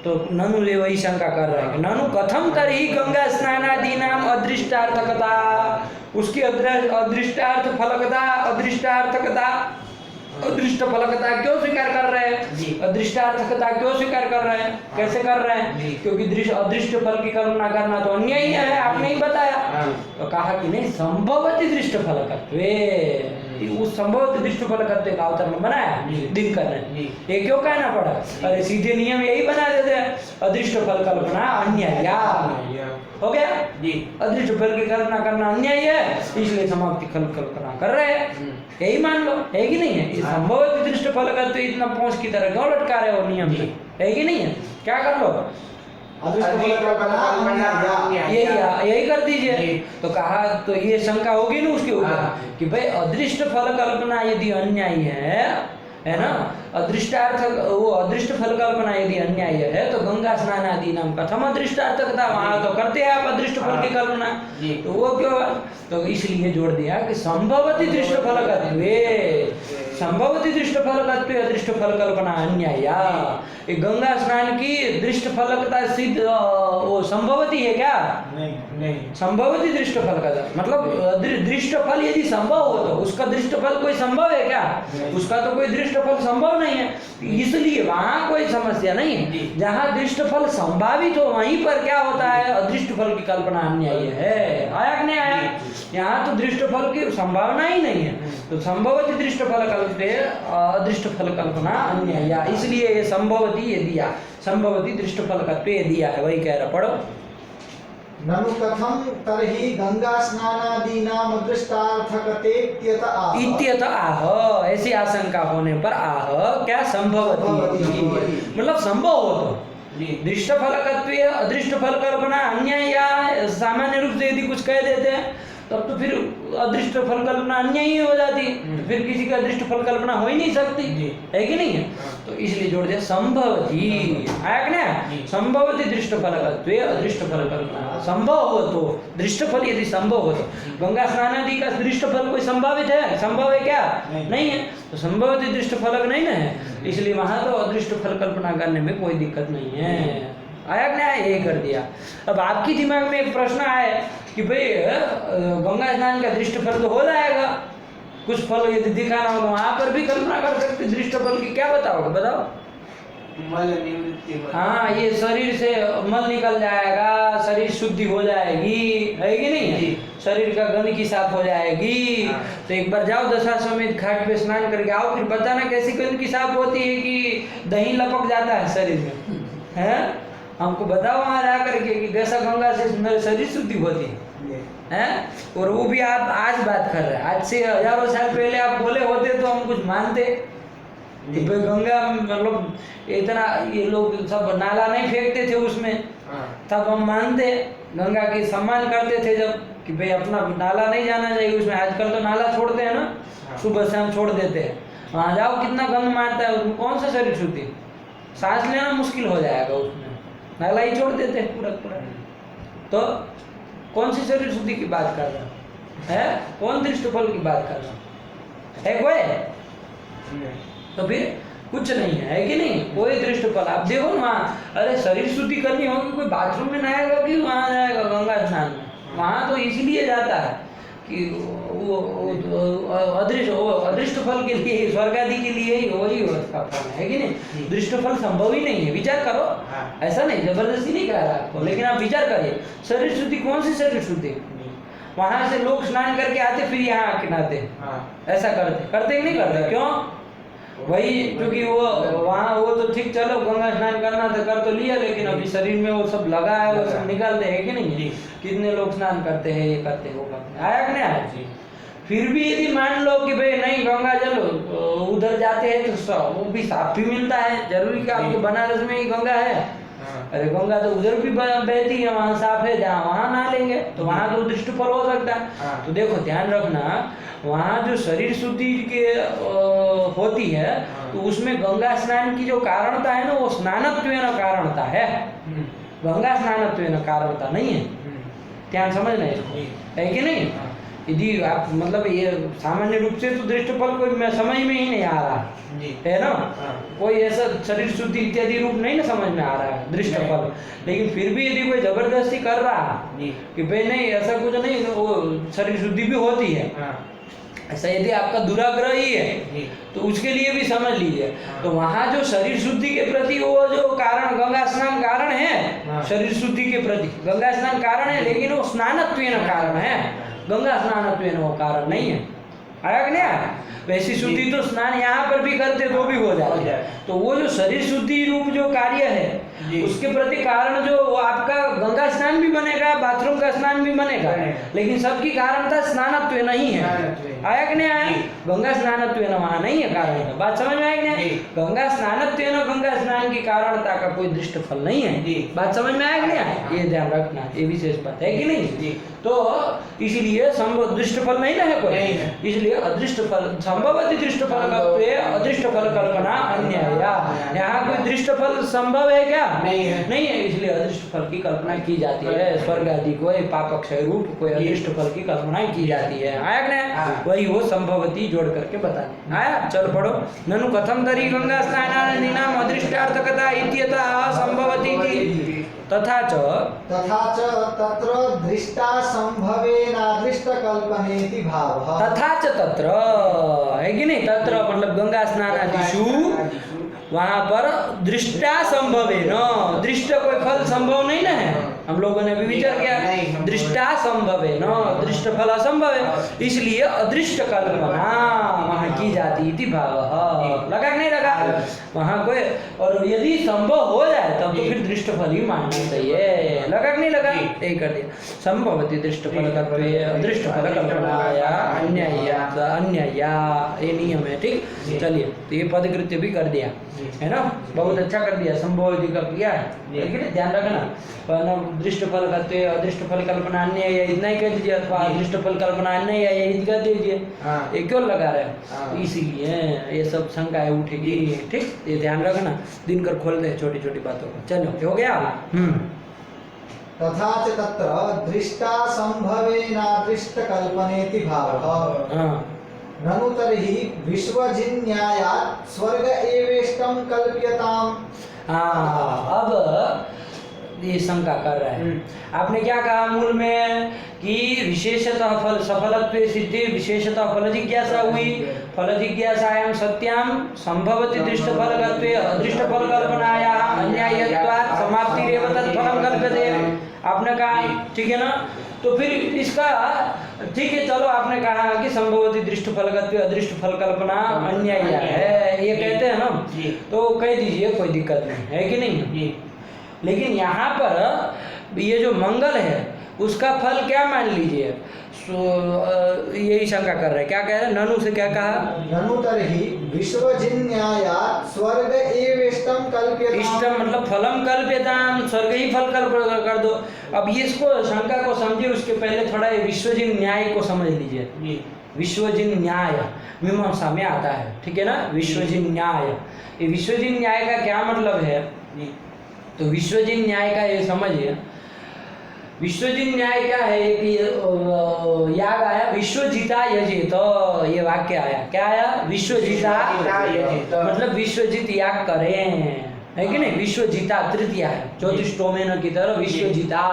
तो ननु रे वही शंका कर रहा है कि ननु कथम तरी गंगा स्नानादि नाम अदृष्टार्थकता, उसकी अदृष्टार्थ फलकता, अदृष्टार्थकता, अदृष्ट फलकता क्यों स्वीकार कर रहे हैं? अदृष्टार्थकता क्यों स्वीकार कर रहे हैं? कैसे कर रहे हैं? क्योंकि अदृष्ट फल की कल्पना करना तो अन्यायी है, आपने ही बताया। तो कहा कि नहीं, संभवति दृष्ट फलकत्वे, उस संभवति दृष्ट फलकत्वे का अवतरण बनाया दिनकर ने। ये क्यों कहना पड़ा? अरे सीधे नियम यही बना देते हैं, अदृष्ट फल कल्पना अन्याय हो गया जी। अदृष्ट फल की कल्पना करना अन्याय है, इसलिए समाप्ति फल कल्पना कर रहे हैं, यही मान लो, है कि नहीं है? संभव दृष्ट फल का तो इतना पहुंच की तरह क्यों लटका रहे हो नियम से, है कि नहीं है? क्या कर लो, यही कर दीजिए। तो कहा, तो ये शंका होगी ना उसके ऊपर कि भाई अदृष्ट फल कल्पना यदि अन्यायी है ना, अदृष्टार्थ, वो अदृष्ट फल कल्पना यदि अन्याय है तो गंगा स्नान आदि नाम कथम अदृष्टार्थकता, वहां तो करते हैं आप अदृष्ट फल की कल्पना, तो वो क्यों? तो इसलिए जोड़ दिया कि संभवति दृष्ट फलकत्वे, संभवति दृष्ट फलकत्वे अदृष्ट फल कल्पना अन्याया। गंगा स्नान की दृष्ट फलकता सिद्ध वो संभवती है क्या? नहीं, संभवती दृष्ट फलकता मतलब दृष्ट फल यदि संभव हो तो उसका दृष्ट फल कोई संभव है क्या? उसका तो कोई दृष्ट फल संभव नहीं है, इसलिए वहां कोई समस्या नहीं है। जहां दृष्ट फल संभावित हो वहीं पर क्या होता है, अदृष्ट फल की कल्पना अन्याय है। आया कि नहीं आया? यहाँ तो दृष्ट फल की संभावना ही नहीं है, तो संभवती दृष्ट फल कल्पते अदृष्ट फल कल्पना अन्याय, इसलिए ये संभवती ये दिया, संभवती दृष्ट फल कत्वे दिया है, वही कह रहा। पढ़ो। ननु कथम तर्हि गंगा स्नानादि नाम अदृष्टार्थकते इत्यत आह, ऐसी आशंका होने पर आह क्या संभवती, मतलब संभव हो तो दृष्ट फलकत्वे अदृष्ट फल कल्पना अन्याय, या सामान्य रूप से यदि कुछ कह देते हैं तब तो फिर अदृष्ट फल कल्पना अन्याय ही हो जाती, तो फिर किसी का अदृष्ट फल कल्पना हो ही नहीं सकती, है कि नहीं है? तो इसलिए जोड़ दिया संभवती, आया कि नहीं? संभवती दृष्ट फलकत्वे अदृष्ट फल कल्पना, संभव हो तो दृष्ट फल यदि संभव हो तो गंगा स्नान आदि का दृष्ट फल कोई संभावित है? संभव है क्या? नहीं है, तो संभवती दृष्ट फलक नहीं ना है, इसलिए वहां तो अदृष्ट फल कल्पना करने में कोई दिक्कत नहीं है। आया कि नहीं? यही कर दिया। अब आपकी दिमाग में एक प्रश्न आए कि भाई गंगा स्नान का दृष्ट फल तो हो जाएगा, कुछ फल यदि दिखाना होगा वहां पर भी कल्पना कर सकते, दृष्ट फल की क्या बताओगे? बताओ। मल निवृत्ति, हाँ, ये शरीर से मल निकल जाएगा, शरीर शुद्धि हो जाएगी, है कि नहीं? शरीर का गंदगी साफ हो जाएगी। तो एक बार जाओ दशाश्वमेध घाट पे स्नान करके आओ, फिर बताना कैसी गंदगी साफ होती है कि दही लपक जाता है शरीर में, है? हमको बताओ वहां जा करके कि कैसा गंगा से मेरे शरीर शुद्धि होती है, और वो भी आप आज बात कर रहे हैं, आज से हजारों साल पहले आप बोले होते तो हम कुछ मानते। गंगा मतलब इतना ये लोग सब नाला नहीं फेंकते थे उसमें, तब हम मानते, गंगा की सम्मान करते थे जब कि भाई अपना नाला नहीं जाना चाहिए उसमें। आजकल तो नाला छोड़ते हैं ना, सुबह शाम छोड़ देते हैं, वहां जाओ कितना गंद मारता है, उसमें कौन सा शरीर शुद्धि, सांस लेना मुश्किल हो जाएगा उसमें, नाला ही छोड़ देते हैं पूरा पूरा। तो कौन सी शरीर शुद्धि की बात कर रहा है? कौन दृष्ट फल की बात कर रहा है? कोई? तो फिर कुछ नहीं है कि नहीं? कोई दृष्ट फल। आप देखो ना, अरे शरीर शुद्धि करनी होगी, कोई बाथरूम में नहाएगा कि वहां जाएगा गंगा स्नान में? वहां तो इसलिए जाता है कि वो अदृष्ट फल के लिए, स्वर्ग आदि के लिए ही वही उसका फल है कि नहीं? दृष्ट फल संभव ही नहीं है, विचार करो। ऐसा नहीं, जबरदस्ती नहीं कह रहा आपको, लेकिन आप विचार करिए, शरीर शुद्धि कौन सी शरीर शुद्धि? वहां से लोग स्नान करके आते फिर यहाँ आके नहाते, ऐसा करते कि नहीं करते? क्यों? वही, क्योंकि वो वहाँ वो तो ठीक, चलो गंगा स्नान करना था कर तो लिया, लेकिन अभी शरीर में वो सब लगा है, वो सब निकालते हैं कि नहीं? कितने लोग स्नान करते हैं, ये करते हैं, वो करते हैं। आया कि नहीं आया? फिर भी यदि मान लो कि भाई नहीं गंगा जल उधर जाते हैं तो वो भी साफ भी मिलता है, जरूरी कि आपको बनारस में ही गंगा है? हाँ। अरे गंगा तो उधर भी बहती है, वहाँ साफ है, जहाँ वहाँ नहा लेंगे तो वहाँ तो दृष्ट फल हो सकता है। हाँ। तो देखो ध्यान रखना, वहाँ जो शरीर शुद्धि के होती है हाँ। तो उसमें गंगा स्नान की जो कारणता है ना, वो स्नानत्वेन कारणता है, गंगा स्नानत्वेन कारणता नहीं है। ध्यान समझना है इसको, है कि नहीं? हाँ। यदि आप मतलब ये सामान्य रूप से तो दृष्ट फल कोई समझ में ही नहीं आ रहा जी। है ना, हाँ। कोई ऐसा शरीर शुद्धि इत्यादि रूप नहीं ना समझ में आ रहा है दृष्ट नहीं। फल। लेकिन फिर भी यदि कोई जबरदस्ती कर रहा है जी। कि भाई नहीं ऐसा कुछ नहीं, वो शरीर शुद्धि भी होती है, हाँ। ऐसा यदि आपका दुराग्रह ही है जी। तो उसके लिए भी समझ लीजिए। हाँ। तो वहाँ जो शरीर शुद्धि के प्रति वो जो कारण गंगा स्नान कारण है, हाँ। शरीर शुद्धि के प्रति गंगा स्नान कारण है, लेकिन वो स्नानत्वेन कारण है, गंगा स्नानत्वेन वो कारण नहीं है। आया कि नहीं आया? वैसी शुद्धि तो स्नान यहाँ पर भी करते तो भी हो जाए। तो वो जो शरीर शुद्धि रूप जो कार्य है जी। उसके प्रति कारण जो वो आपका गंगा स्नान भी बनेगा, बाथरूम का स्नान भी बनेगा, लेकिन सबकी कारणता स्नानत्व नहीं है। स्नानत्वेन। आया कि नहीं आया? जी। गंगा स्नानत्व वहाँ नहीं है कारणता। बात समझ में आई कि नहीं? जी। गंगा स्नानत्व गंगा स्नान की कारणता का कोई दृष्ट फल नहीं है। जी। बात समझ में आया कि नहीं आया? ये ध्यान रखना, ये विशेष बात है कि नहीं? जी। तो इसलिए संभव दृष्ट फल नहीं ना है कोई, नहीं है। इसलिए अदृष्ट फल संभवति दृष्ट फल कत्वे अदृष्ट फल कल्पना अन्याया। यहाँ कोई दृष्ट फल संभव है क्या? नहीं है। नहीं है, इसलिए अदृष्ट फल की कल्पना की जाती है। स्वर्ग आदि को पाप क्षय रूप कोई अदृष्ट फल की कल्पना की जाती है। आया कि नहीं? हाँ। वही वो संभवती जोड़ करके बताने आया। चल पढ़ो। ननु कथम तरी गंगा स्नानादीनाम अदृष्टार्थकता इत्यतः संभवति इति। तथा च तथा च तत्र दृष्टा संभवेनादृष्ट कल्पनेति भावः। तथा च तत्र, है कि नहीं? तत्र मतलब गंगा स्नानादिषु वहाँ पर दृष्टा संभव है न, दृष्ट कोई फल संभव नहीं ना है। हम लोगों ने भी विचार किया, दृष्टा संभव है न, दृष्ट फल असंभव है, इसलिए अदृष्ट कल्पना वहाँ की जाती थी भाव। लगा कि नहीं लगा? वहाँ कोई और यदि संभव हो जाए तब तो फिर दृष्ट फल ही मानना चाहिए। लगा कि नहीं लगा? यही कर दिया। संभवती दृष्ट फल कत्वे अदृष्ट फल कल्पनाया अन्यया, ये नियम है। ठीक, चलिए तो ये पदकृत्य भी कर दिया है ना, बहुत अच्छा कर दिया। संभव का किया है, लेकिन ध्यान रखना दृष्ट फल कत्वे अदृष्ट फल कल्पना अन्य इतना ही कह दीजिए, अथवा दृष्ट फल कल्पना अन्य यही कह दीजिए। ये क्यों लगा रहे हो? इसीलिए ये सब शंकाएं उठेगी। ठीक, ये ध्यान रखना, दिन कर खोल दे छोटी छोटी बातों को। चलो हो गया। तथा च तत्र दृष्टा संभवेनादृष्ट कल्पनेति भावः। हाँ, ननु तर्हि विश्वजिन्यायात् स्वर्ग एवेष्टं कल्प्यताम्। हाँ, अब ये शंका कर रहा है। आपने क्या कहा मूल में कि विशेषतः फल सफलत्वे सिद्धि विशेषतः फल जिज्ञासा हुई। फल जिज्ञासायां सत्याम संभवति दृष्ट फलकत्वे अदृष्ट फल कल्पनाया अन्यायत्वात् समाप्तिरेव तत्फलं कल्प्यते। आपने कहा ठीक है ना? तो फिर इसका ठीक है, चलो आपने कहा कि संभवती दृष्ट फलकत्वे अदृष्ट फल कल्पना अन्याय है, ये कहते हैं ना, तो कह दीजिए, कोई दिक्कत नहीं है कि नहीं? लेकिन यहाँ पर ये जो मंगल है उसका फल क्या मान लीजिए? यही शंका कर रहे हैं। क्या कह रहे हैं? ननु से क्या कहा? ननु तर्हि विश्वजिन्यायात् स्वर्ग एवेष्टं कल्प्यताम्। इष्टम मतलब फलम कल्प्यताम, स्वर्ग ही फल कल्प कर दो। अब ये इसको शंका को समझिए, उसके पहले थोड़ा ये विश्वजिन न्याय को समझ लीजिए। विश्वजिन न्याय मीमांसा में आता है, ठीक है ना? विश्वजिन न्याय, ये विश्वजिन न्याय का क्या मतलब है? तो विश्वजिन न्याय का ये समझिए, विश्वजिन न्याय क्या है कि याग आया विश्वजिता यजेत, ये वाक्य आया। क्या आया? विश्वजिता मतलब विश्वजित याग करें, है कि नहीं? विश्वजिता तृतीया है, ज्योतिषोमेन की तरह विश्वजिता,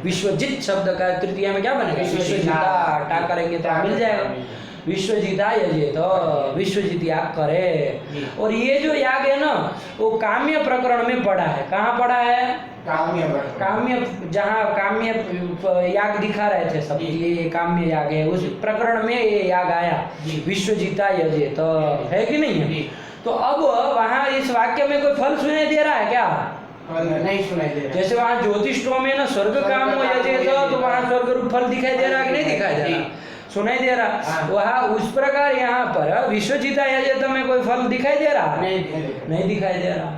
विश्वजित शब्द का तृतीया में क्या बनेगा? विश्वजिता। टा करेंगे तो मिल जाएगा। विश्वजिता यजेत, विश्वजित याग करे। और ये जो याग है ना, वो काम्य प्रकरण में पड़ा है। कहाँ पड़ा है? काम्य, जहाँ काम्य याग दिखा रहे थे सब, ये काम्य याग है, उस प्रकरण में ये याग आया विश्वजिता यजेत, है कि नहीं है? तो अब वहाँ इस वाक्य में कोई फल सुनाई दे रहा है क्या? नहीं सुनाई दे रहा। जैसे वहाँ ज्योतिषों में ना स्वर्ग काम हो यजेत, तो वहाँ स्वर्ग रूप फल दिखाई दे रहा है कि नहीं दिखाई दे रहा? सुनाई दे रहा। वहाँ उस प्रकार यहाँ पर विश्वजिता यजेत में कोई फल दिखाई दे रहा? नहीं दिखाई दे रहा।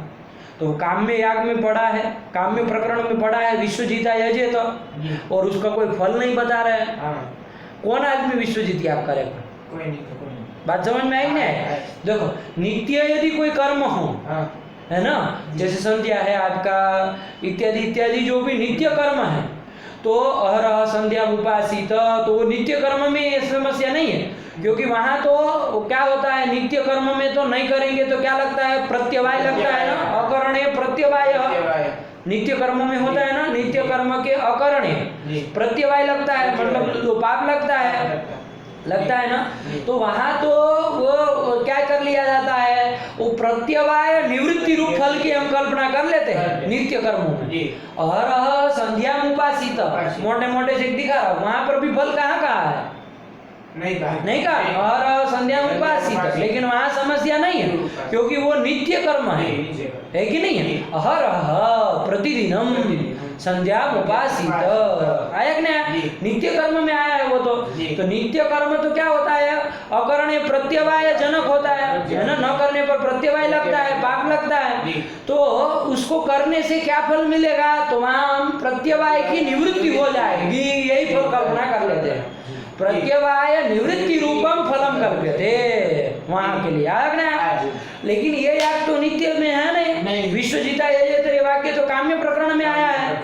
तो काम्य याग में पढ़ा है, काम्य प्रकरण में पढ़ा है विश्वजीता यजेत, और उसका कोई फल नहीं बता रहे हैं। हाँ, कौन आदमी विश्वजीत याग करेगा? कोई नहीं, कोई नहीं। बात समझ में आई ना? देखो, नित्य यदि कोई कर्म हो, हाँ, है ना, जैसे संध्या है आपका, इत्यादि इत्यादि जो भी नित्य कर्म है, तो अहरह संध्या उपासित, तो वो नित्य कर्म में ये समस्या नहीं है, क्योंकि वहां तो क्या होता है, नित्य कर्म में तो नहीं करेंगे तो क्या लगता है, प्रत्यवाय लगता है ना, अकरणीय प्रत्यवाय नित्य कर्म में होता है ना, नित्य कर्म के अकरणीय प्रत्यवाय लगता है, मतलब पाप लगता है ना। तो वहां तो वो क्या कर लिया जाता है, वो प्रत्यवाय निवृत्ति रूप फल की हम कल्पना कर लेते हैं नित्य कर्मों में। अहरह संध्या उपासित, मोटे मोटे से दिखा रहा, वहां पर भी फल कहाँ है, नहीं कहा, अहरह संध्या उपासित, लेकिन वहां समस्या नहीं है, क्योंकि वो नित्य कर्म है कि नहीं है। अहरह प्रतिदिनम संध्या उपासित, आया कि नहीं? नित्य कर्म में आया है वो तो नित्य कर्म तो क्या होता है, अकरणीय प्रत्यवाय जनक होता है ना, न करने पर प्रत्यवाय लगता है, पाप लगता है, तो उसको करने से क्या फल मिलेगा, तो वहां प्रत्यवाय की निवृत्ति हो जाएगी, यही फल कल्पना कर लेते हैं, प्रत्यवाय निवृत्ति रूपम फलम कल्प्यते, वहां के लिए आया ना। लेकिन ये याग तो नित्य में है नहीं, विश्वजीता ये वाक्य तो काम्य प्रकरण में आया है।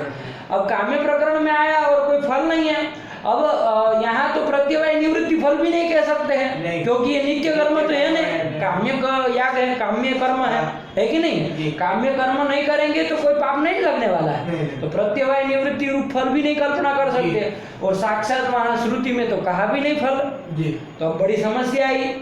अब काम्य प्रकरण में आया और कोई फल नहीं है, अब यहाँ तो प्रत्यवाय निवृत्ति फल भी नहीं कह सकते हैं, क्योंकि ये नित्य कर्म तो है नहीं, काम्य याग है, काम्य कर्म है कि नहीं? काम्य कर्म नहीं करेंगे तो कोई पाप नहीं लगने वाला है, तो प्रत्यवाय निवृत्ति रूप फल भी नहीं कल्पना कर सकते, और साक्षात वहां श्रुति में तो कहा भी नहीं फल, तो अब बड़ी समस्या आई।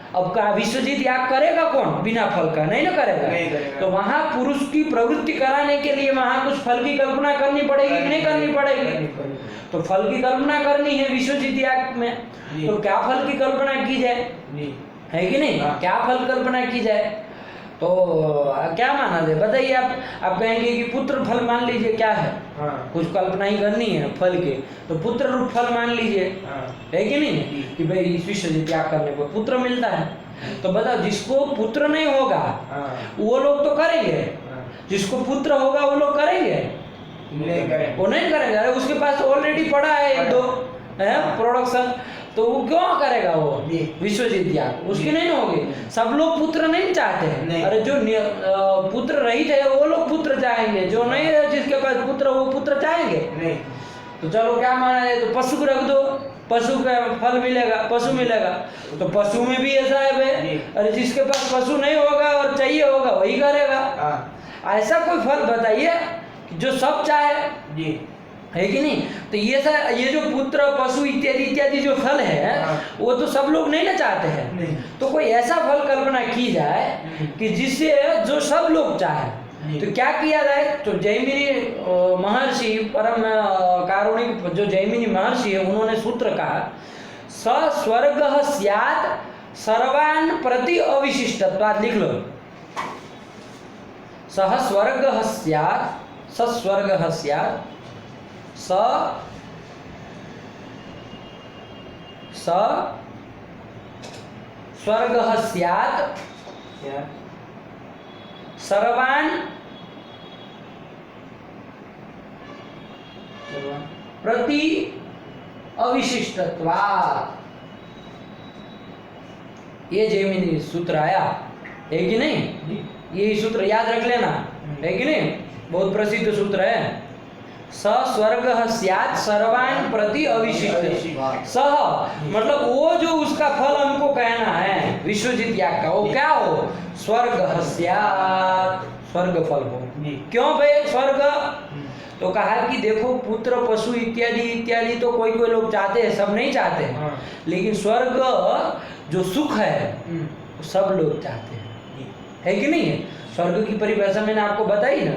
अब का विश्वजीत याग करेगा कौन, बिना फल का? नहीं ना करेगा। तो वहां पुरुष की प्रवृत्ति कराने के लिए वहां कुछ फल की कल्पना करनी पड़ेगी कि नहीं करनी पड़ेगी? तो फल की कल्पना करनी है विश्वजीत याग में, तो क्या फल की कल्पना की जाए, है कि नहीं? क्या फल कल्पना की जाए, तो क्या माना जाए, बताइए आप कहेंगे कि पुत्र फल मान लीजिए, क्या है, कुछ कल्पना ही करनी है फल के, तो पुत्र रूप फल मान लीजिए, है कि नहीं, कि भाई इस विश्वजीत त्याग करने पर पुत्र मिलता है, तो बताओ जिसको पुत्र नहीं होगा वो लोग तो करेंगे, जिसको पुत्र होगा वो लोग करेंगे, वो नहीं करेंगे। अरे उसके पास ऑलरेडी पड़ा है एक दो प्रोडक्शन, तो वो क्यों करेगा वो विश्वजीत याग, उसकी नहीं होगी। सब लोग पुत्र नहीं चाहते हैं, अरे जो पुत्र रहित है वो लोग पुत्र चाहेंगे, जो नहीं है जिसके पास पुत्र वो पुत्र चाहेंगे नहीं। तो चलो क्या माना जाए, तो पशु रख दो, पशु का फल मिलेगा, पशु मिलेगा, तो पशु में भी ऐसा है भाई, अरे जिसके पास पशु नहीं होगा और चाहिए होगा वही करेगा। ऐसा कोई फल बताइए जो सब चाहे, है कि नहीं? तो ये जो पुत्र पशु इत्यादि इत्यादि जो फल है वो तो सब लोग नहीं ना चाहते हैं, तो कोई ऐसा फल कल्पना की जाए कि जिससे जो सब लोग चाहे। तो क्या किया जाए, तो जैमिनी महर्षि परम कारुणिक जो जैमिनी महर्षि है उन्होंने सूत्र कहा, स स्वर्गः स्यात् सर्वान् प्रति अविशिष्टत्वात्, लिख लो, सह स्वर्गः स्यात्, स स्वर्गः स्यात्, स स्वर्गः स्यात् सर्वान् प्रति अविशिष्टत्वात्, ये जैमिनी सूत्र आया, है कि नहीं? यही सूत्र याद रख लेना, है कि नहीं? बहुत प्रसिद्ध सूत्र है, स स्वर्गः स्यात् सर्वान् प्रति अविशिष्ट। सह मतलब वो जो उसका फल हमको कहना है विश्वजीत याग का, वो क्या हो, स्वर्गः स्यात्, स्वर्ग फल हो। क्यों भाई स्वर्ग? तो कहा कि देखो पुत्र पशु इत्यादि इत्यादि तो कोई कोई लोग चाहते हैं, सब नहीं चाहते हैं, लेकिन स्वर्ग जो सुख है सब लोग चाहते हैं, है कि नहीं है? स्वर्ग की परिभाषा मैंने आपको बताई ना,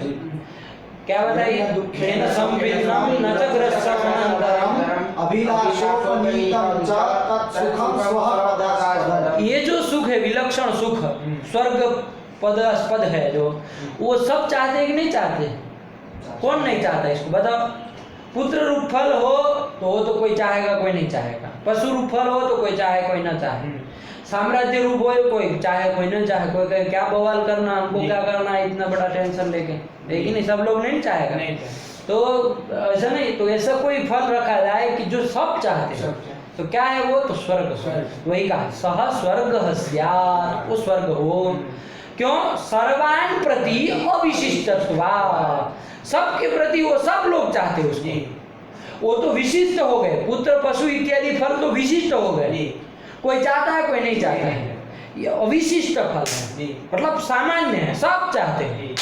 क्या बताइए, दुखेन संविन्नं न च ग्रस्तमनन्तरम् अभिलाषोपनीतं च तत्सुखं स्वःपदास्पदम्। ये जो सुख है विलक्षण सुख, स्वर्ग पदास्पद है जो, वो सब चाहते हैं कि नहीं चाहते? कौन नहीं चाहता इसको बताओ? पुत्र रूप फल हो तो वो तो कोई चाहेगा कोई नहीं चाहेगा, पशु रूप फल हो तो कोई चाहे कोई ना चाहे, साम्राज्य रूप हो, कोई चाहे कोई न चाहे, कोई कहे क्या बवाल करना, हमको क्या करना है इतना बड़ा टेंशन लेके, लेकिन नहीं, सब लोग नहीं चाहेगा। नहीं तो ऐसा नहीं, तो ऐसा कोई फल रखा जाए कि जो सब चाहते हैं, तो क्या है वो, तो स्वर्ग। वही कहा सह स्वर्ग स्यात्, वो स्वर्ग हो। क्यों? सर्वान प्रति अविशिष्टत्वात्, सबके प्रति वो सब लोग चाहते हैं उसको। वो तो विशिष्ट हो गए, पुत्र पशु इत्यादि फल तो विशिष्ट हो गए, कोई चाहता है कोई नहीं चाहता है, ये अविशिष्ट फल है, मतलब सामान्य है, सब चाहते हैं,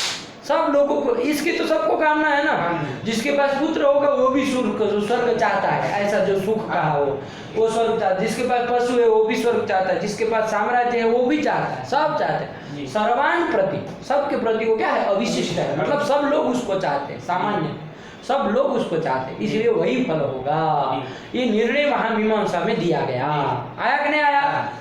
सब लोगों को, इसकी तो सबको कामना है ना। जिसके पास पुत्र होगा वो भी स्वर्ग चाहता है, ऐसा जो सुख कहा हो वो स्वर्ग चाहता है, जिसके पास पशु है वो भी स्वर्ग चाहता है, जिसके पास साम्राज्य है वो भी चाहता है, सब चाहते हैं। सर्वान प्रति, सबके प्रति वो क्या है, अविशिष्ट है, मतलब सब लोग उसको चाहते हैं, सामान्य सब लोग उसको चाहते हैं, इसलिए वही फल होगा। ये निर्णय महामीमांसा में दिया गया, आया कि नहीं आया,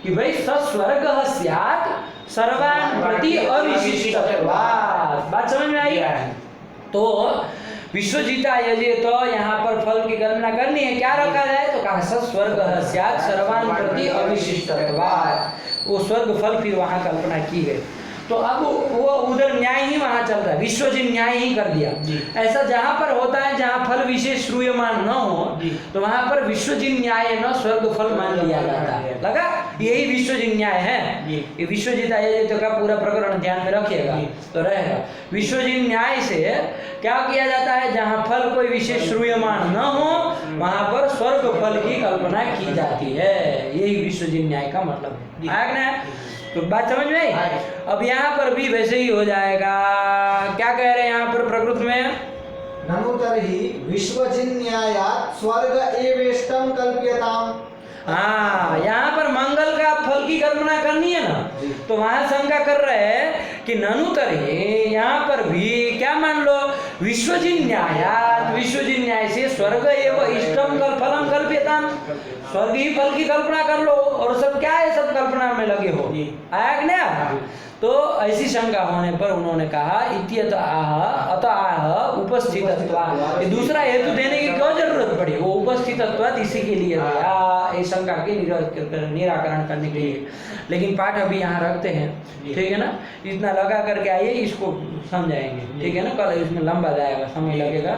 कि भाई सस्वर्ग स्यात् सर्वान प्रति अविशिष्टत्वात्। बात समझ में आई? तो विश्वजिता यजे, तो यहाँ पर फल की गणना करनी है, क्या रखा जाए, तो कहा सस्वर्ग स्यात् सर्वान प्रति अविशिष्टत्वात्, वो स्वर्ग फल फिर वहाँ कल्पना की गई। तो अब वो उधर न्याय ही वहाँ चल रहा है, विश्वजित न्याय ही कर दिया। ऐसा जहाँ पर होता है जहाँ फल विशेष श्रूयमान न हो, तो वहाँ पर विश्वजित न्याय न स्वर्ग फल मान लिया जाता है। लगा? यही विश्वजित न्याय है। ये विश्वजित आयोजित का पूरा प्रकरण ध्यान में रखिएगा तो रहेगा। विश्वजित न्याय से क्या किया जाता है, जहाँ फल कोई विशेष श्रूयमान न हो वहाँ पर स्वर्ग फल की कल्पना की जाती है, यही विश्वजित न्याय का मतलब है। आया कि नहीं? तो बात समझ में आई? अब यहाँ पर भी वैसे ही हो जाएगा। क्या कह रहे हैं यहाँ पर प्रकृति में, ननु तर्हि विश्वजिन्यायात् स्वर्ग एवेष्टं कल्प्यताम्। हाँ, यहाँ पर मंगल का फल की कल्पना करनी है ना, तो वहां शंका कर रहे हैं कि ननु तर्हि, यहाँ पर भी क्या मान लो, विश्वजित न्यायात्, विश्वजित न्याय से स्वर्ग एवं इष्टम फलम कल्प्यताम्, स्वर्ग ही फल की कल्पना कर लो, और सब क्या है, सब कल्पना में लगे हो। आया कि नहीं? तो ऐसी शंका होने पर उन्होंने कहा इत्यत आह अतः आह उपस्थितत्वात्, ये दूसरा हेतु देने की क्यों जरूरत पड़ी, वो उपस्थितत्वात् इसी के लिए दिया, इस शंका के निराकरण करने के लिए। लेकिन पाठ अभी यहाँ रखते हैं, ठीक है ना, इतना लगा करके आइए, इसको समझाएंगे, ठीक है ना, कल इसमें लंबा जाएगा, समय लगेगा,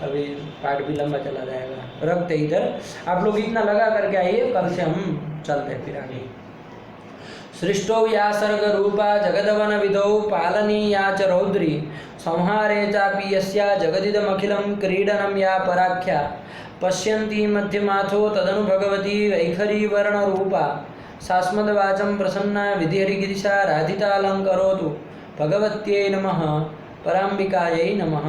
अभी पाठ भी लंबा चला जाएगा, रखते इधर। आप लोग इतना लगा करके आइए, कल से हम चलते फिर आगे। सृष्टौ या सर्ग रूपा जगदवन विधौ पालनीया च रौद्री संहारे चापि यस्या जगदिदमखिलं क्रीडनं या पराख्या पश्यन्ती मध्यमाथो तदनु भगवती वैखरी वर्णरूपा सास्मद्वाचं प्रसन्ना विधिहरिगिरिशा राधितालङ्करोतु भगवत्यै नमः पराम्बिकायै नमः।